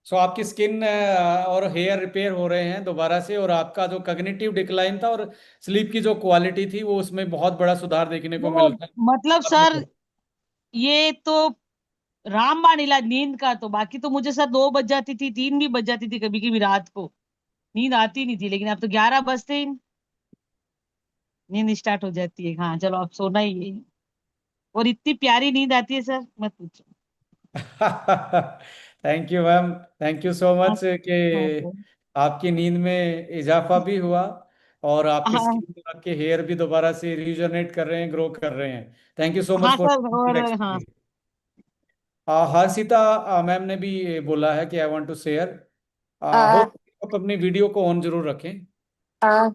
A: सो आपकी स्किन और हेयर रिपेयर हो रहे हैं दोबारा से, और आपका जो कग्निटिव डिक्लाइन था और स्लीप की जो क्वालिटी थी, वो उसमें बहुत बड़ा सुधार देखने को
F: वो
A: मिल रहा
F: मतलब
A: है।
F: सर ये तो रामबाण इलाज नींद का, तो बाकी तो मुझे सर 2 बज जाती थी, 3 भी बज जाती थी कभी कभी रात को, नींद आती नहीं थी। लेकिन अब तो 11 बजते ही नींद स्टार्ट हो जाती है, हाँ चलो अब सोना ही है। और इतनी प्यारी नींद आती है सर, मत पूछो।
A: Thank you ma'am, thank you सो
F: हाँ
A: मच कि
F: हाँ सर।
A: आपकी नींद में इजाफा भी हुआ, और आपकी
F: हाँ
A: स्किन, आपके हेयर भी दोबारा से रिजुवनेट कर रहे हैं, ग्रो कर रहे हैं। थैंक यू सो मच
F: हाँ
A: फॉर
F: सर। और हाँ
A: एक्सपीरियंस। हर्षिता मैम ने भी बोला है कि आई वांट टू शेयर। हो, आप अपनी वीडियो को ऑन जरूर रखें।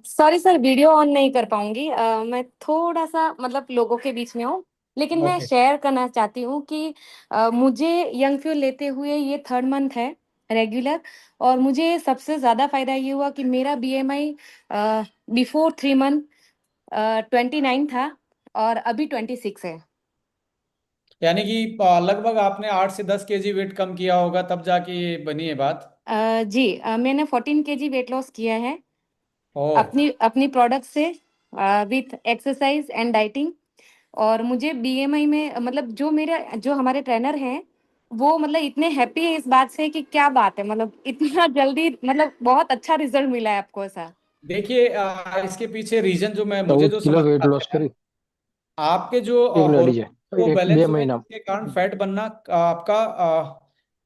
G: सॉरी सर, वीडियो ऑन नहीं कर पाऊंगी। मैं थोड़ा सा मतलब लोगों के बीच में हूँ, लेकिन मैं
A: ओके।
G: शेयर करना चाहती हूँ कि मुझे यंग फ्यूल लेते हुए ये 3rd मंथ है रेगुलर। और मुझे सबसे ज़्यादा फायदा ये हुआ कि मेरा BMI बिफोर 3 मंथ 29 था, और अभी 26 है।
A: यानी कि लगभग आपने 8 से 10 केजी वेट कम किया होगा, तब जाके ये बनी है बात।
G: जी, मैंने 14 kg वेट लॉस किया है
A: ओह।
G: अपनी अपनी प्रोडक्ट से, विथ एक्सरसाइज एंड डाइटिंग। और मुझे बीएमआई में मतलब जो हमारे ट्रेनर हैं, वो मतलब इतने हैप्पी है इस बात से कि क्या बात है, मतलब इतना जल्दी मतलब बहुत अच्छा रिजल्ट मिला है आपको ऐसा।
A: देखिए, इसके पीछे रीजन जो मैं, मुझे
B: 14
A: जो
B: किलो
A: समझ
B: वेट
A: में
B: लॉस
A: आता है,
B: करी
A: आपके जो
B: एक लेडीज
A: हार्मोन
B: है
A: को
B: एक
A: बैलेंस
B: बे
A: होने
B: महीना
A: के कारण फैट बनना आपका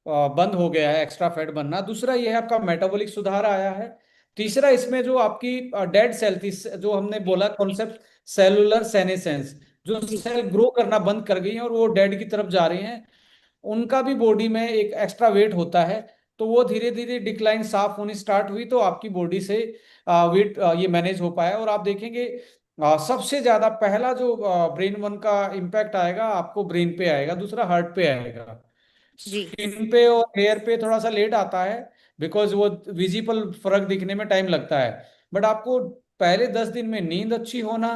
A: बंद हो गया है, एक्स्ट्रा फैट बनना। दूसरा ये है, आपका मेटाबॉलिक सुधार आया है। तीसरा, इसमें जो आपकी डेड सेल थी, जो हमने बोला कॉन्सेप्ट, सेलुलर सेनेसेंस, जो
G: जी
A: सेल ग्रो करना बंद कर गई हैं और वो डेड की तरफ जा रही हैं, उनका भी बॉडी में एक एक्स्ट्रा वेट होता है। तो वो धीरे धीरे डिक्लाइन साफ होनी स्टार्ट हुई, तो आपकी बॉडी से वेट ये मैनेज हो पाया। और आप देखेंगे, सबसे ज्यादा पहला जो ब्रेन वन का इम्पैक्ट आएगा, आपको ब्रेन पे आएगा, दूसरा हार्ट पे आएगा।
G: जी
A: स्किन पे और हेयर पे थोड़ा सा लेट आता है, बिकॉज वो विजिबल फर्क दिखने में टाइम लगता है। बट आपको पहले 10 दिन में नींद अच्छी होना,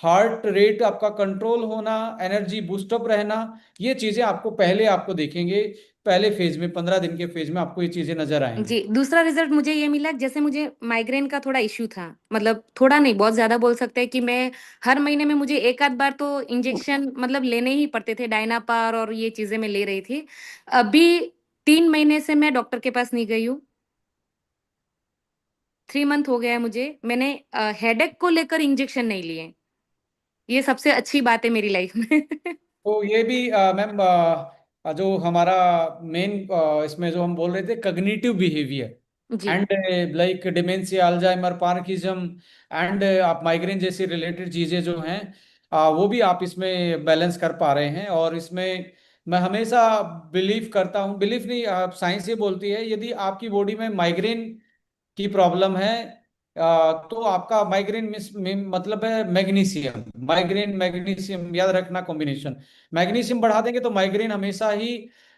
A: हार्ट रेट आपका कंट्रोल होना, एनर्जी बूस्टअप रहना, ये चीजें आपको पहले आपको देखेंगे। पहले फेज में, 15 दिन के फेज में आपको ये चीजें नजर आएंगी।
G: जी, दूसरा रिजल्ट मुझे ये मिला, जैसे मुझे माइग्रेन का थोड़ा इश्यू था, मतलब थोड़ा नहीं बहुत ज्यादा बोल सकते हैं कि मैं हर महीने में मुझे एक आध बार तो इंजेक्शन मतलब लेने ही पड़ते थे, डायनापार और ये चीजें मैं ले रही थी। अभी 3 महीने से मैं डॉक्टर के पास नहीं गई हूँ। 3 मंथ हो गया है मुझे, मैंने हेडेक को लेकर इंजेक्शन नहीं लिए। ये सबसे अच्छी बात है मेरी लाइफ में।
A: तो ये भी मैम, जो हमारा मेन इसमें जो हम बोल रहे थे, कग्निटिव बिहेवियर
G: जी
A: and like dementia, Alzheimer, Parkinson's and आप माइग्रेन जैसी रिलेटेड चीजें जो हैं, वो भी आप इसमें बैलेंस कर पा रहे हैं। और इसमें मैं हमेशा बिलीव करता हूँ, बिलीव नहीं, साइंस ये बोलती है, यदि आपकी बॉडी में माइग्रेन की प्रॉब्लम है, तो आपका माइग्रेन मतलब है मैग्नीशियम, माइग्रेन मैग्नीशियम याद रखना कॉम्बिनेशन। मैग्नीशियम बढ़ा देंगे तो माइग्रेन हमेशा ही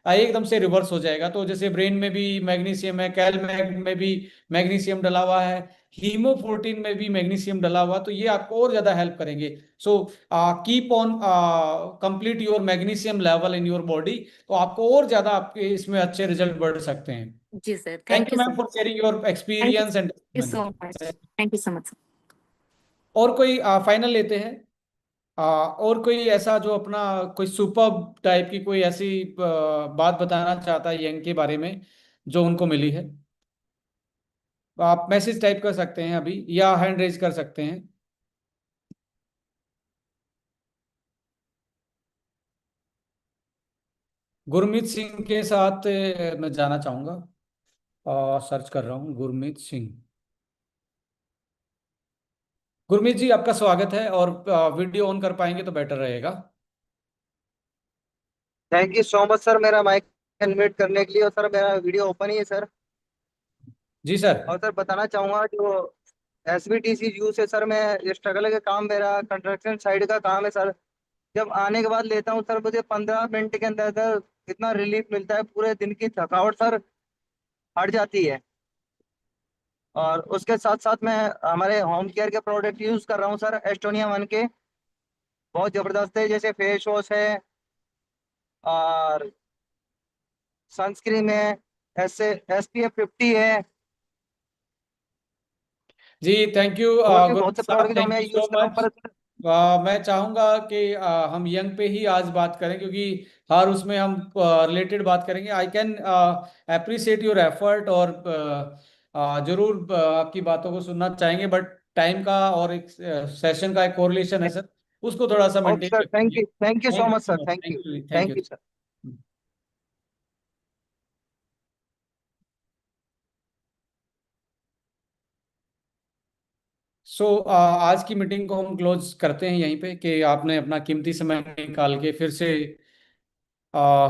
A: एकदम से रिवर्स हो जाएगा। तो जैसे ब्रेन में भी मैग्नीशियम है, कैलमैग में भी मैग्नीशियम डला हुआ है, हीमोफोर्टिन में भी मैग्नीशियम डला हुआ, तो ये आपको और ज्यादा हेल्प करेंगे। So keep on complete your magnesium level in your body, तो आपको और ज्यादा आपके इसमें अच्छे रिजल्ट बढ़ सकते हैं।
G: जी sir,
A: thank
G: thank
A: you
G: you
A: ma'am
G: sir.
A: For sharing your
G: thank
A: experience and
G: you so much. Thank you so much.
A: और कोई फाइनल लेते हैं? और कोई ऐसा जो अपना कोई सुपर टाइप की कोई ऐसी बात बताना चाहता है यंग के बारे में जो उनको मिली है? आप मैसेज टाइप कर सकते हैं अभी, या हैंड रेज कर सकते हैं। गुरमीत सिंह के साथ मैं जाना चाहूंगा। सर्च कर रहा हूँ गुरमीत सिंह। गुरमीत जी आपका स्वागत है, और वीडियो ऑन कर पाएंगे तो बेटर रहेगा।
H: Thank you so much sir, मेरा माइक अनम्यूट करने के लिए। और सर मेरा वीडियो ओपन ही है सर।
A: जी सर।
H: और सर बताना चाहूँगा जो एसबीटीसी यू से सर, मैं ये स्ट्रगल का काम मेरा कंस्ट्रक्शन साइड का काम है सर। जब आने के बाद लेता हूँ सर, मुझे 15 मिनट के अंदर अंदर इतना रिलीफ मिलता है, पूरे दिन की थकावट सर हट जाती है। और उसके साथ साथ मैं हमारे होम केयर के प्रोडक्ट यूज कर रहा हूँ सर, एस्टोनिया वन के। बहुत जबरदस्त है, जैसे फेस वॉश है और सनस्क्रीन है, SPF 50 है।
A: जी थैंक यू
H: और भी बहुत
A: गुरमीत
H: से
A: साहब,
H: प्रोडक्ट जो
A: थैंक
H: मैं
A: यू सो
H: यूज कर रहा हूँ
A: मच।
H: पर।
A: मैं चाहूंगा कि हम यंग पे ही आज बात करें, क्योंकि हर उसमें हम रिलेटेड बात करेंगे। I can appreciate your effort, और जरूर आपकी बातों को सुनना चाहेंगे, बट टाइम का और एक सेशन का एक कोरिलेशन है सर, उसको थोड़ा सा
H: ओके
A: मेंटेन
H: सर,
A: रखेंगे।
H: Thank you so
A: thank you
H: much
A: so
H: sir,
A: much,
H: thank
A: thank
H: you.
A: You, thank
H: thank
A: you.
H: You sir.
A: आज की मीटिंग को हम क्लोज करते हैं यहीं पे, कि आपने अपना कीमती समय निकाल के फिर से आ,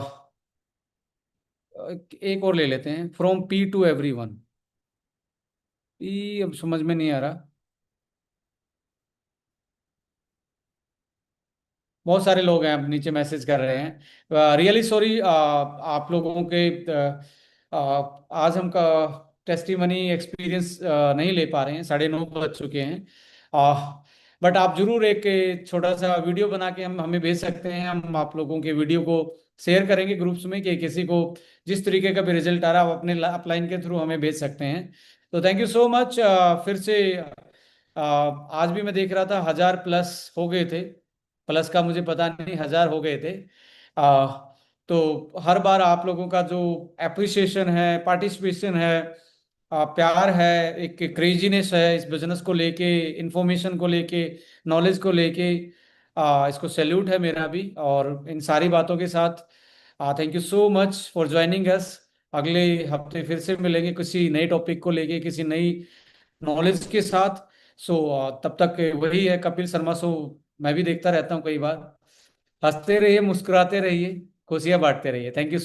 A: एक और ले लेते हैं, फ्रॉम पी टू एवरीवन। अब समझ में नहीं आ रहा। बहुत सारे लोग हैं, अब नीचे मैसेज कर रहे हैं। रियली सॉरी आप लोगों के आज हम का टेस्टिमनी एक्सपीरियंस नहीं ले पा रहे हैं, 9:30 बज चुके हैं। बट आप जरूर एक छोटा सा वीडियो बना के हम हमें भेज सकते हैं। हम आप लोगों के वीडियो को शेयर करेंगे ग्रुप्स में, कि किसी को जिस तरीके का भी रिजल्ट आ रहा है वो अपने अपलाइन के थ्रू हमें भेज सकते हैं। तो थैंक यू सो मच। फिर से आज भी मैं देख रहा था 1000+ हो गए थे। प्लस का मुझे पता नहीं, 1000 हो गए थे। आ, तो हर बार आप लोगों का जो अप्रिसिएशन है, पार्टिसिपेशन है, प्यार है, एक क्रेजीनेस है इस बिजनेस को लेके, इंफॉर्मेशन को लेके, नॉलेज को लेके, इसको सैल्यूट है मेरा भी। और इन सारी बातों के साथ thank you so much for joining us. अगले हफ्ते फिर से मिलेंगे किसी नए टॉपिक को लेके, किसी नई नॉलेज के साथ। तब तक वही है कपिल शर्मा शो, मैं भी देखता रहता हूँ कई बार। हंसते रहिए, मुस्कुराते रहिए, खुशियां बांटते रहिए। Thank you.